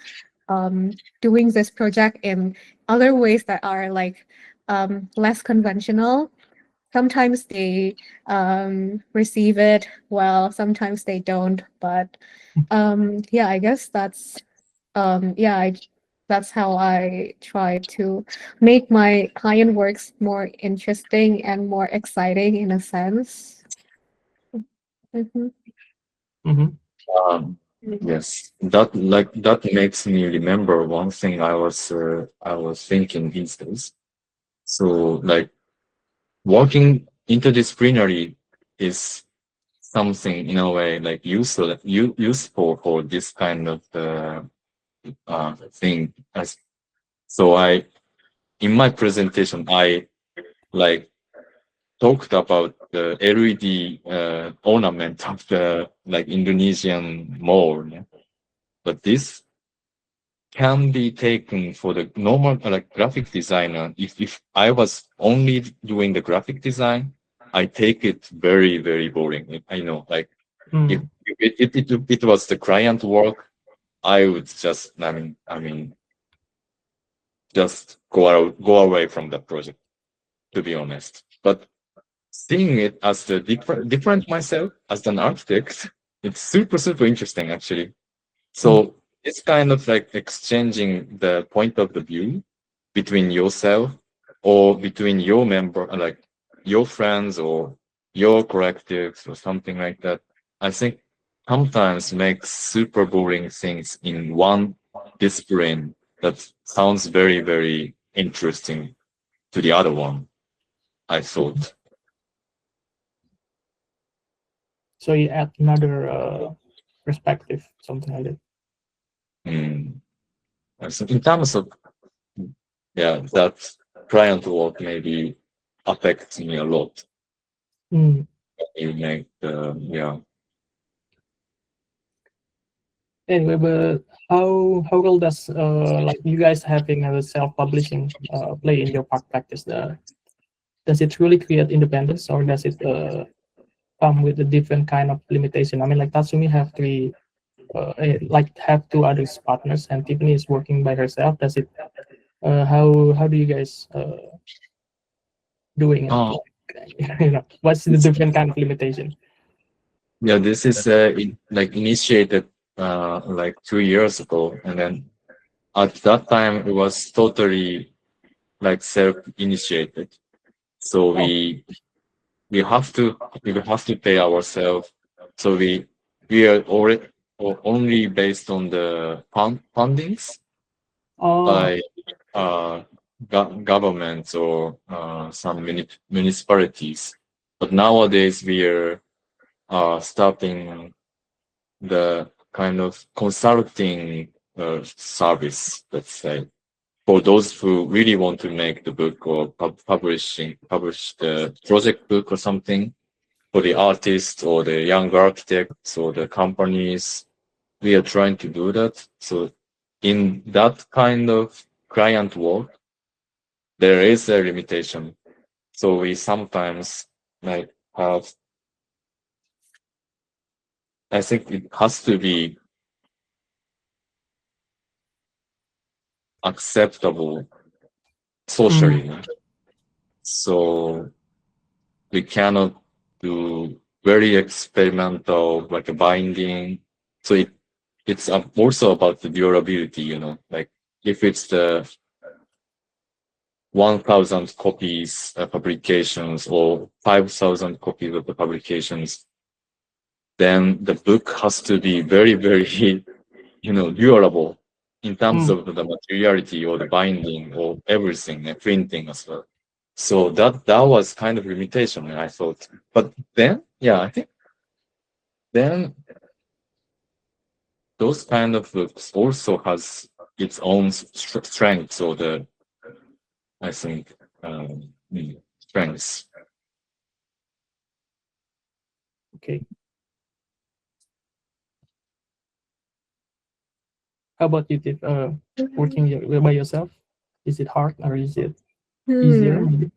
doing this project in other ways that are like less conventional. Sometimes they receive it well, sometimes they don't. But yeah, I guess that's yeah, that's how I try to make my client works more interesting and more exciting in a sense. Mhm. Mm-hmm. Yes, that makes me remember one thing I was thinking these days. So like working interdisciplinary is something in a way like useful for this kind of thing. So in my presentation I like talked about the LED ornament of the like Indonesian mall, yeah? But this can be taken for the normal like graphic designer. If I was only doing the graphic design, I take it very, very boring. I know, like if Mm. it was the client work, I would just just go away from the project, to be honest. But seeing it as the different myself as an architect, it's super, super interesting actually. Mm. So it's kind of like exchanging the point of the view between yourself or between your member, like your friends or your collectives or something like that. I think sometimes makes super boring things in one discipline that sounds very, very interesting to the other one, I thought. So you add another perspective, something like that. Mm. So in terms of, yeah, that client work maybe affects me a lot. Mm. You make the, yeah. Anyway, but how role does like you guys having a self-publishing play in your practice? Does it really create independence, or does it come with a different kind of limitation? I mean, like Tatsumi have like have two other partners, and Tiffany is working by herself. Does it? How do you guys doing it? Oh, Like, what's the different kind of limitation? yeah, this is like initiated like 2 years ago, and then at that time it was totally like self-initiated. So Oh, we have to we have to pay ourselves. So we are already only based on the fundings oh, by governments or some municipalities. But nowadays we are starting the kind of consulting service, let's say, for those who really want to make the book or publish the project book or something for the artists or the young architects or the companies. We are trying to do that. So in that kind of client work, there is a limitation. So we sometimes like have, I think it has to be acceptable mm, socially. So we cannot do very experimental like a binding. So it's also about the durability, like if it's the 1,000 copies publications or 5,000 copies of the publications, then the book has to be very, very, durable in terms mm. of the materiality or the binding or everything and printing as well. So that was kind of limitation, I thought. But then, yeah, I think then those kind of books also has its own strengths, or the, I think, strengths. Okay. How about you, Tiff? Working by yourself, is it hard or is it easier? Hmm. Maybe.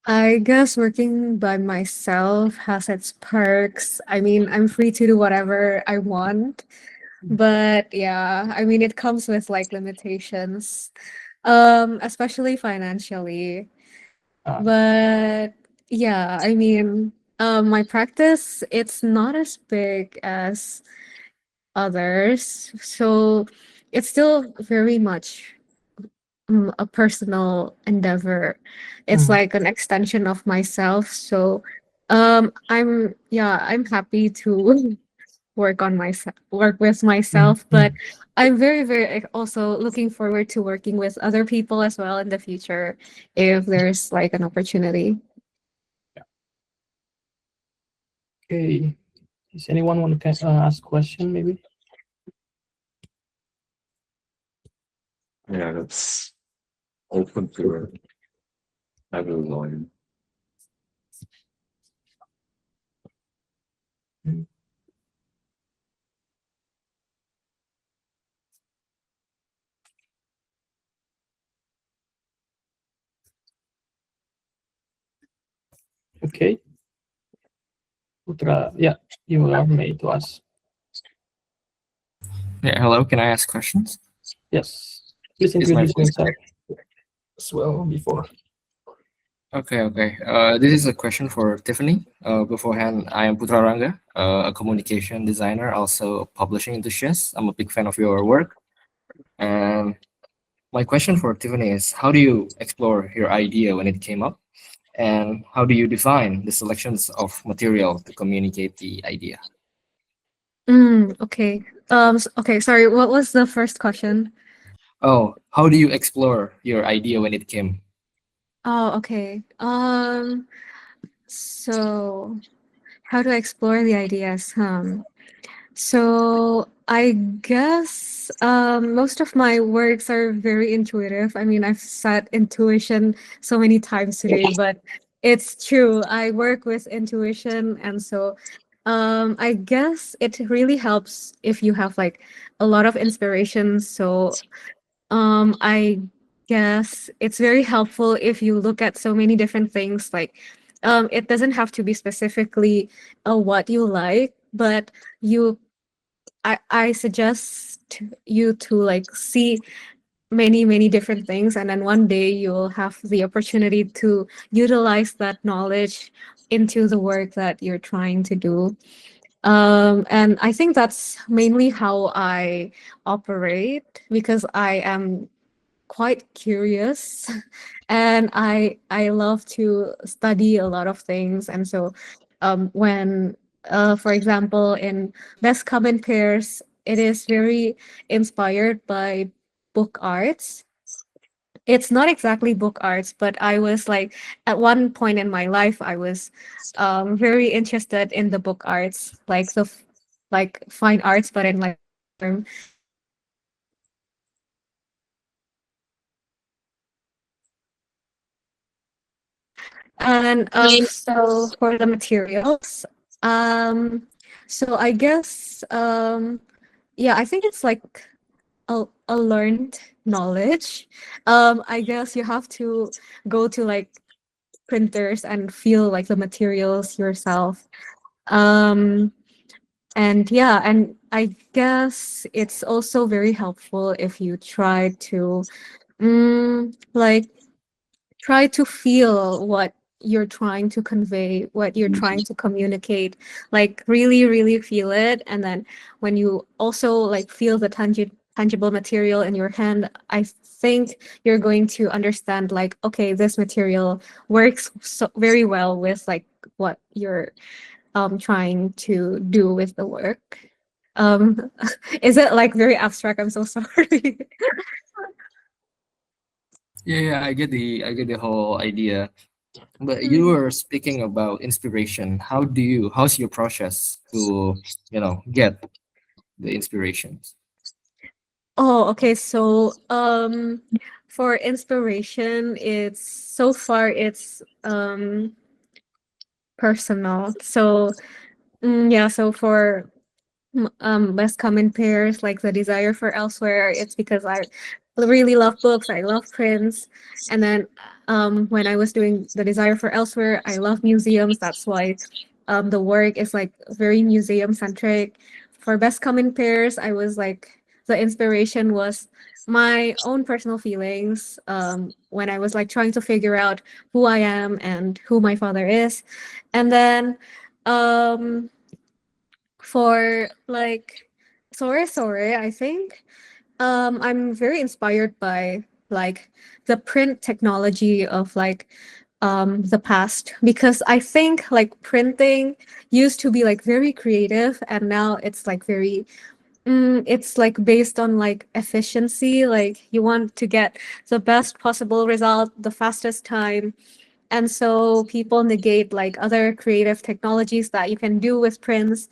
I guess working by myself has its perks. I mean, I'm free to do whatever I want, but yeah, I mean, it comes with like limitations, especially financially. Uh, But yeah, I mean, my practice, it's not as big as others, so it's still very much a personal endeavor. It's mm, like an extension of myself. So I'm happy to work with mm, myself, but mm. I'm very also looking forward to working with other people as well in the future if there's like an opportunity. Okay. Does anyone want to ask question? Maybe. Yeah, that's open to everyone. Mm. Okay. Putra, yeah, you are made to ask. Yeah, hello. Can I ask questions? Yes. Please Is my introduce voice yourself as well before. okay? This is a question for Tiffany. Beforehand, I am Putra Rangga, a communication designer, also a publishing enthusiast. I'm a big fan of your work. And my question for Tiffany is, how do you explore your idea when it came up? And how do you define the selections of material to communicate the idea? Okay. Okay, sorry, what was the first question? Oh, how do you explore your idea when it came? Oh, okay. So how to explore the ideas? So I guess most of my works are very intuitive. I mean, I've said intuition so many times today, but it's true. I work with intuition, and so I guess it really helps if you have like a lot of inspiration. So I guess it's very helpful if you look at so many different things. Like, it doesn't have to be specifically what you like, but you I suggest you to like see many different things, and then one day you'll have the opportunity to utilize that knowledge into the work that you're trying to do. And I think that's mainly how I operate because I am quite curious and I love to study a lot of things. And so when for example in Best Common Pairs, it is very inspired by book arts. It's not exactly book arts, but I was like at one point in my life I was very interested in the book arts, like like fine arts, but in like term. And so for the materials, um, so I guess yeah, I think it's like a learned knowledge. I guess you have to go to like printers and feel like the materials yourself. Um, and yeah, and I guess it's also very helpful if you try to like try to feel what you're trying to convey, what you're trying to communicate, like really feel it. And then when you also like feel the tangible material in your hand, I think you're going to understand like, okay, this material works so very well with like what you're trying to do with the work. Um, is it like very abstract? I'm so sorry. Yeah, I get the whole idea. But you Mm. were speaking about inspiration. How's your process to, get the inspirations? Oh, okay. So, for inspiration, it's personal. So, yeah. So for best common pairs, like the desire for elsewhere, it's because I really love books. I love prints, and then when I was doing the desire for elsewhere, I love museums. That's why the work is like very museum centric. For best common pairs, I was like the inspiration was my own personal feelings when I was like trying to figure out who I am and who my father is, and then um for like Sore, I think I'm very inspired by like the print technology of like the past, because I think like printing used to be like very creative, and now it's like very it's like based on like efficiency, like you want to get the best possible result the fastest time, and so people negate like other creative technologies that you can do with prints.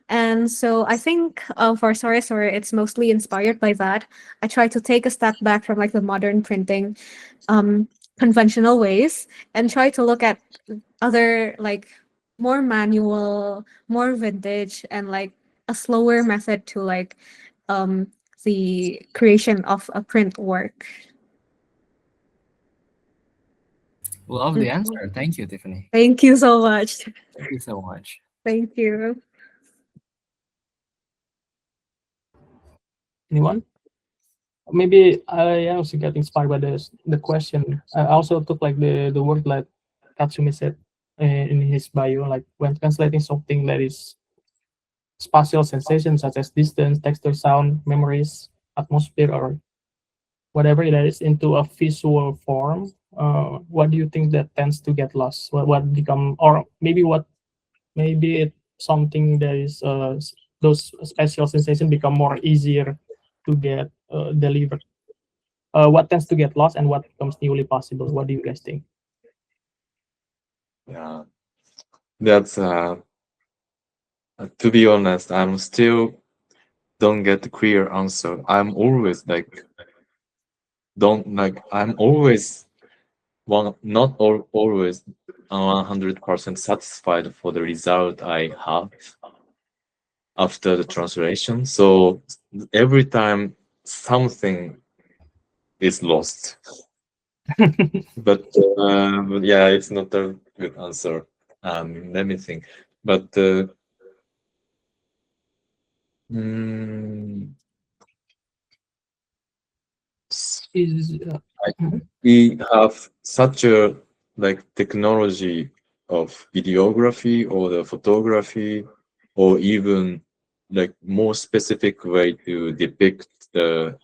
And so I think for Sorry, it's mostly inspired by that. I try to take a step back from like the modern printing um, conventional ways and try to look at other like more manual, more vintage, and like a slower method to like um, the creation of a print work. Love the answer. Thank you, Tiffany. Thank you so much. Thank you so much. Thank you. Anyone? Maybe I also get inspired by the question. I also took like the word like Tatsumi said in his bio, like when translating something that is spatial sensations such as distance, texture, sound, memories, atmosphere, or whatever it is into a visual form. What do you think that tends to get lost? What become, or maybe it something that is those spatial sensations become more easier to get delivered. What tends to get lost and what becomes newly possible? What do you guys think? Yeah, that's to be honest, I'm still don't get the clear answer. I'm always like don't like I'm always one not all, always 100% satisfied for the result I have after the translation. So every time something is lost. But yeah, it's not a good answer. Let me think. But mm, Is we have such a like technology of videography or the photography or even like more specific way to depict the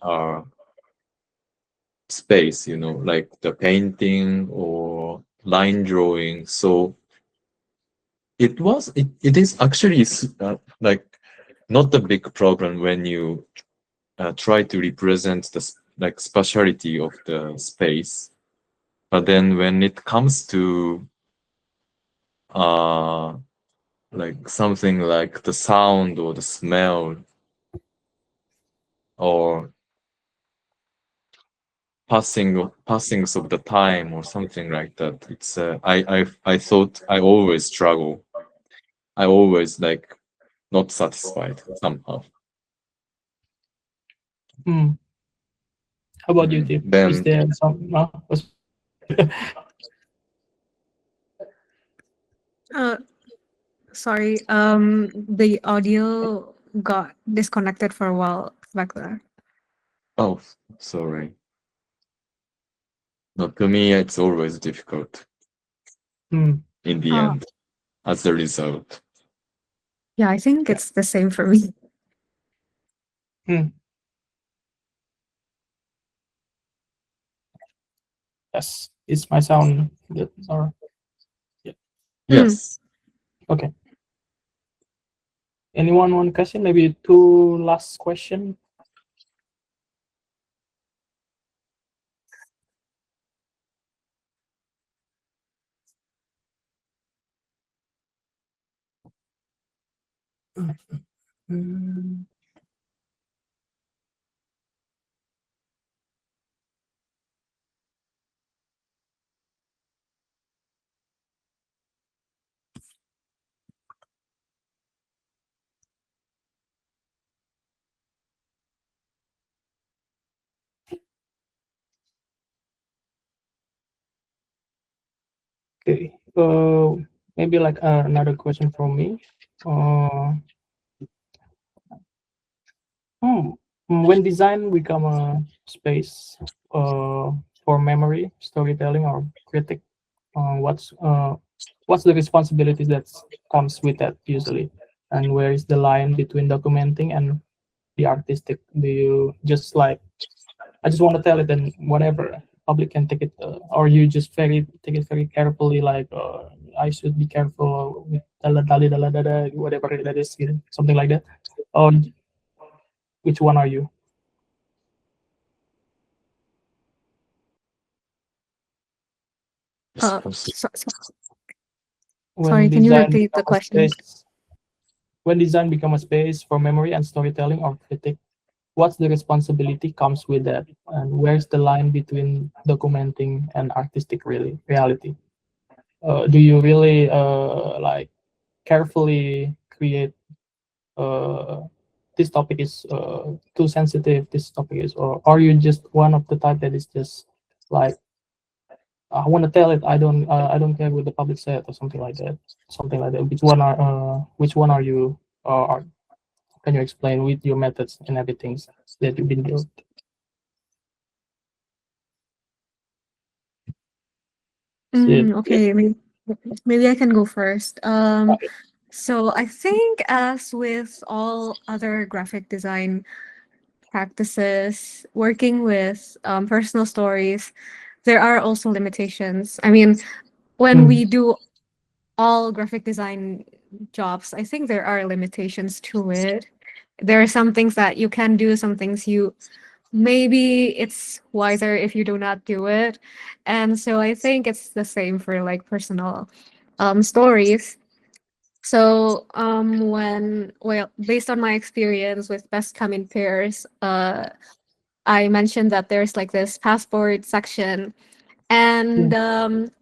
space, like the painting or line drawing. So it is actually like not a big problem when you try to represent the like spatiality of the space. But then when it comes to uh like something like the sound or the smell or passings of the time or something like that, it's I thought I always struggle. I always like not satisfied somehow. hmm. How about you, Tip? Is Then there some? Uh, Sorry, the audio got disconnected for a while back there. oh, sorry. No, to me it's always difficult Hmm. in the Uh, end as a result. yeah, I think it's the same for me. Hmm. Yes, it's my sound good or yeah. Mm. Yes. Okay. Anyone one question? Maybe two last question. Hmm. Okay. Maybe like another question from me. When design become a space for memory, storytelling, or critic, what's the responsibilities that comes with that usually, and where is the line between documenting and the artistic? Do you just like, I just want to tell it and whatever public can take it, or you just take it very carefully, like I should be careful with whatever that is, something like that, or which one are you? Sorry, can you repeat the question? When design become a space for memory and storytelling or critic, what's the responsibility comes with that, and where's the line between documenting and artistic reality? Do you really like carefully create this topic is too sensitive, this topic is, or are you just one of the type that is just like, I want to tell it, I don't care what the public said, or something like that, which one are you, or can you explain with your methods and everything that you've been built? Okay, maybe I can go first. So I think, as with all other graphic design practices, working with personal stories, there are also limitations. I mean, when we do all graphic design jobs, I think there are limitations to it. There are some things that you can do, some things you maybe it's wiser if you do not do it. And so I think it's the same for like personal stories. So based on my experience with best come in pairs, I mentioned that there's like this passport section, and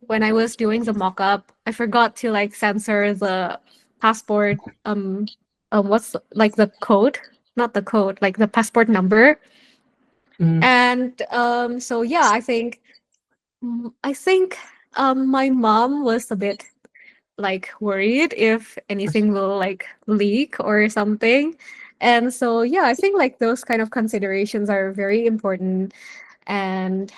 when I was doing the mock-up, I forgot to like censor the passport what's like the code, not the code, like the passport number. And so yeah, I think my mom was a bit like worried if anything will like leak or something. And so yeah, I think like those kind of considerations are very important. And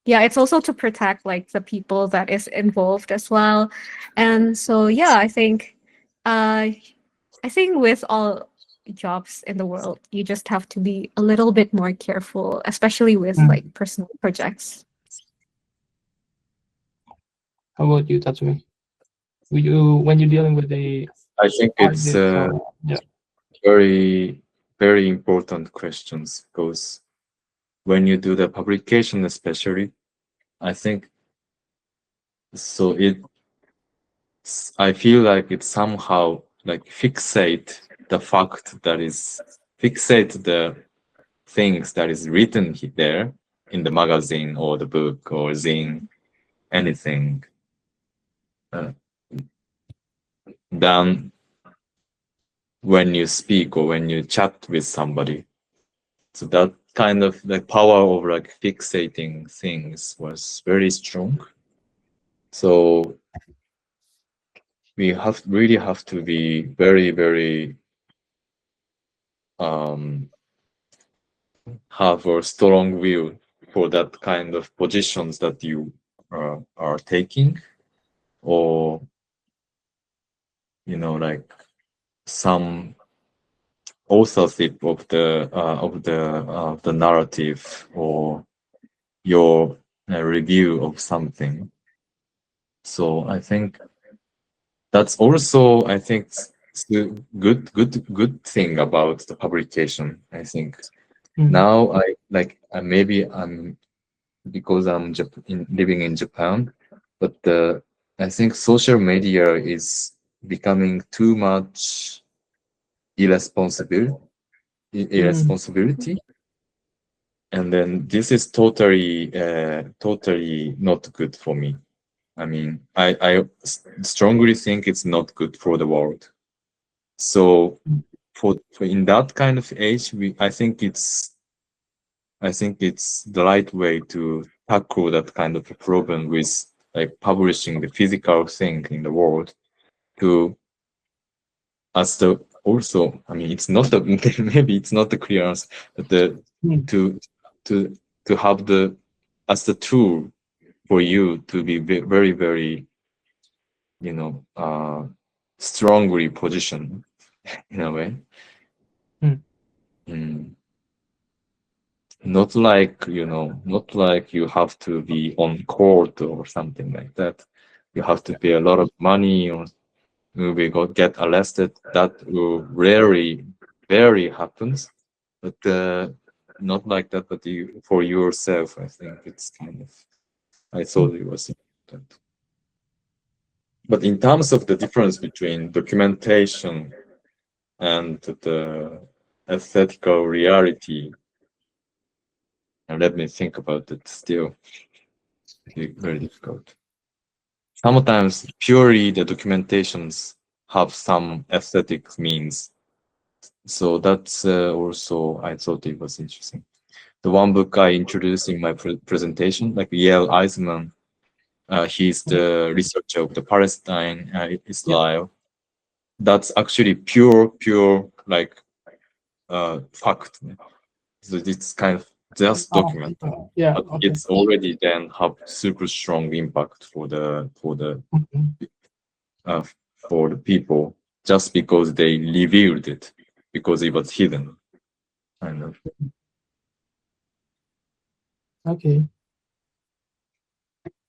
yeah, it's also to protect like the people that is involved as well. And so yeah, I think with all jobs in the world, you just have to be a little bit more careful, especially with like personal projects. How about you, Tatsumi? When you're dealing with the I think it's very, very important questions, because when you do the publication, especially, I think so I feel like it somehow like fixate the things that is written there in the magazine or the book or zine, anything, than when you speak or when you chat with somebody. So that kind of like power of like fixating things was very strong. So we really have to be very, very have a strong will for that kind of positions that you are taking, or like some authorship of the narrative, or your review of something. So I think that's also, I think, the good thing about the publication. I think now maybe I'm, because I'm living in Japan, but I think social media is becoming too much irresponsibility, and then this is totally not good for me. I mean, I strongly think it's not good for the world. So for in that kind of age, I think it's the right way to tackle that kind of a problem with like publishing the physical thing in the world to as the also, I mean, it's not the maybe it's not the clear answer, but the to to have the as the tool for you to be very very strongly positioned in a way. Not like not like you have to be on court or something like that. You have to pay a lot of money or we get arrested. That rarely happens, but not like that. But for yourself, I think it's kind of. I thought it was important. But in terms of the difference between documentation and the aesthetical reality, and let me think about it still. It's very difficult. Sometimes purely the documentations have some aesthetic means. So that's also, I thought it was interesting. The one book I introduced in my presentation, like Yael Eisman, he's the researcher of the Palestine Israel. That's actually pure like fact. So it's kind of just document. But it's already then have super strong impact for the people just because they revealed it because it was hidden. Kind of. Okay.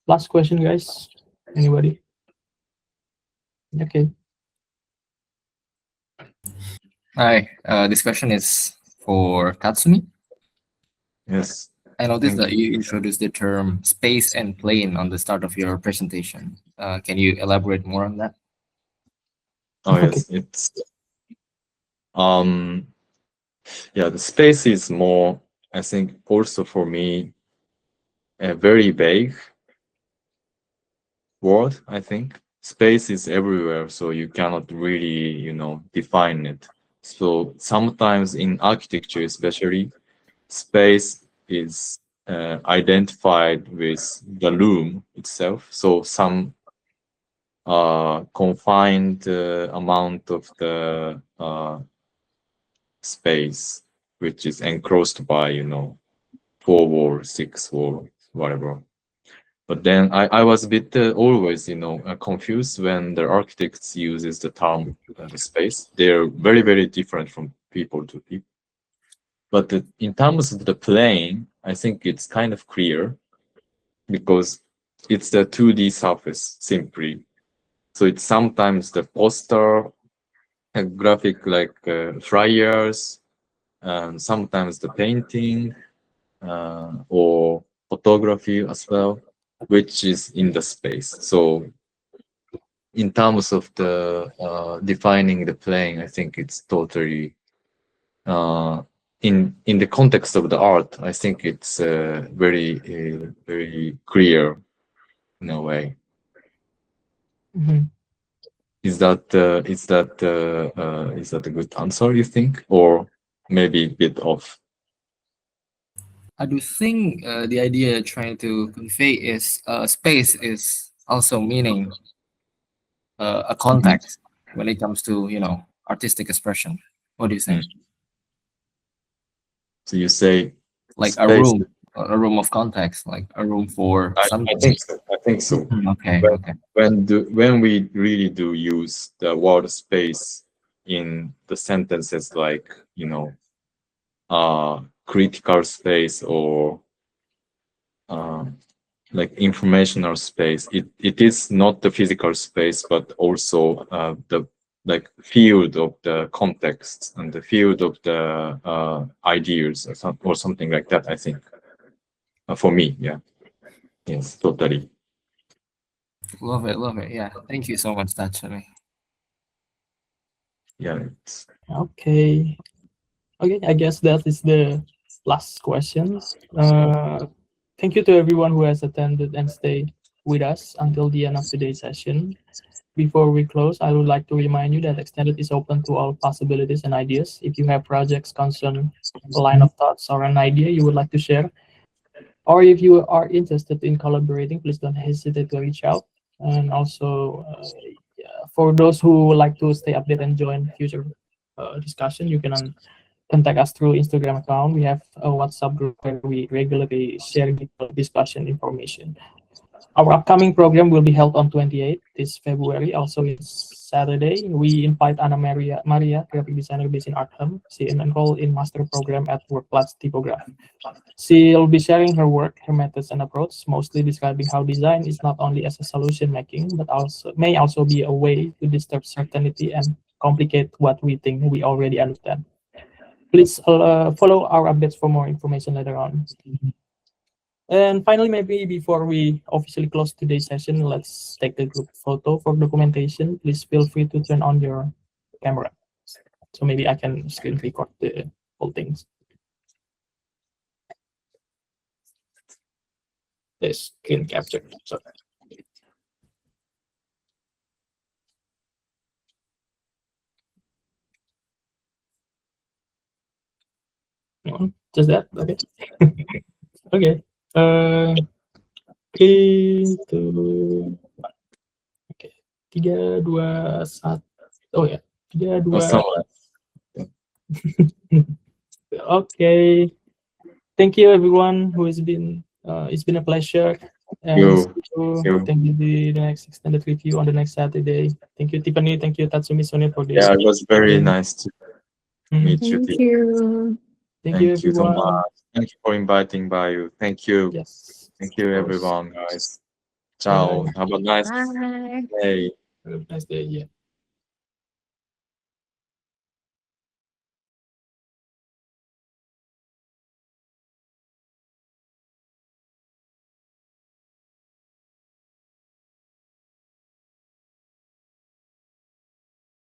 Last question, guys. Anybody? Okay. Hi, this question is for Tatsumi. Yes. I noticed that you introduced the term space and plane on the start of your presentation. Can you elaborate more on that? Oh, yes. It's yeah, the space is more, I think, also for me, a very vague word. I think space is everywhere, so you cannot really, define it. So sometimes in architecture, especially, space is identified with the room itself. So some confined amount of the space, which is enclosed by, 4 walls, 6 walls, whatever. But then I was a bit always, confused when the architects uses the term the space. They're very, very different from people to people. But in terms of the plane, I think it's kind of clear because it's the 2D surface simply. So it's sometimes the poster, a graphic like flyers, and sometimes the painting or photography as well, which is in the space. So in terms of the defining the plane, I think it's totally in the context of the art. I think it's very clear in a way. Is that a good answer, you think, or maybe a bit off? I do think the idea you're trying to convey is space is also meaning a context when it comes to artistic expression. What do you think? So you say like space. a room of context, like a room for something. I think so. Okay. When we really do use the word space in the sentences like critical space or like informational space, it is not the physical space but also the like field of the context and the field of the ideas or something like that, I think. For me, yeah. Yes, totally. Love it. Yeah, thank you so much, Tatsumi. Yeah. Okay, I guess that is the last question. Thank you to everyone who has attended and stayed with us until the end of today's session. Before we close, I would like to remind you that Extended is open to all possibilities and ideas. If you have projects, concern, a line of thoughts, or an idea you would like to share, Or if you are interested in collaborating, please don't hesitate to reach out. And also, yeah, for those who would like to stay updated and join future discussion, you can contact us through Instagram account. We have a WhatsApp group where we regularly share discussion information. Our upcoming program will be held on 28th this February, also it's Saturday. We invite Maria, graphic designer based in Arkham. She enrolled in master program at Workplace Typography. She'll be sharing her work, her methods and approach, mostly describing how design is not only as a solution making, but also may also be a way to disturb certainty and complicate what we think we already understand. Please follow our updates for more information later on. And finally, maybe before we officially close today's session, let's take the group photo for documentation. Please feel free to turn on your camera. So maybe I can screen record the whole things. The screen capture. So. No, just that. Okay. Okay. Itu. Oke. 3, 2, 1. Oh ya. 3, 2. Okay. Thank you everyone who has been. It's been a pleasure. And thank you the next extended review on the next Saturday. Thank you Tiffany. Thank you Tatsumi Sone for this. Yeah, it was very nice to meet you. Thank you. Thank you so everyone. much. Thank you for inviting Bayu. Thank you. Yes. Thank you everyone, guys. Ciao. Bye. Have a nice Bye. day. Have a nice day. Yeah.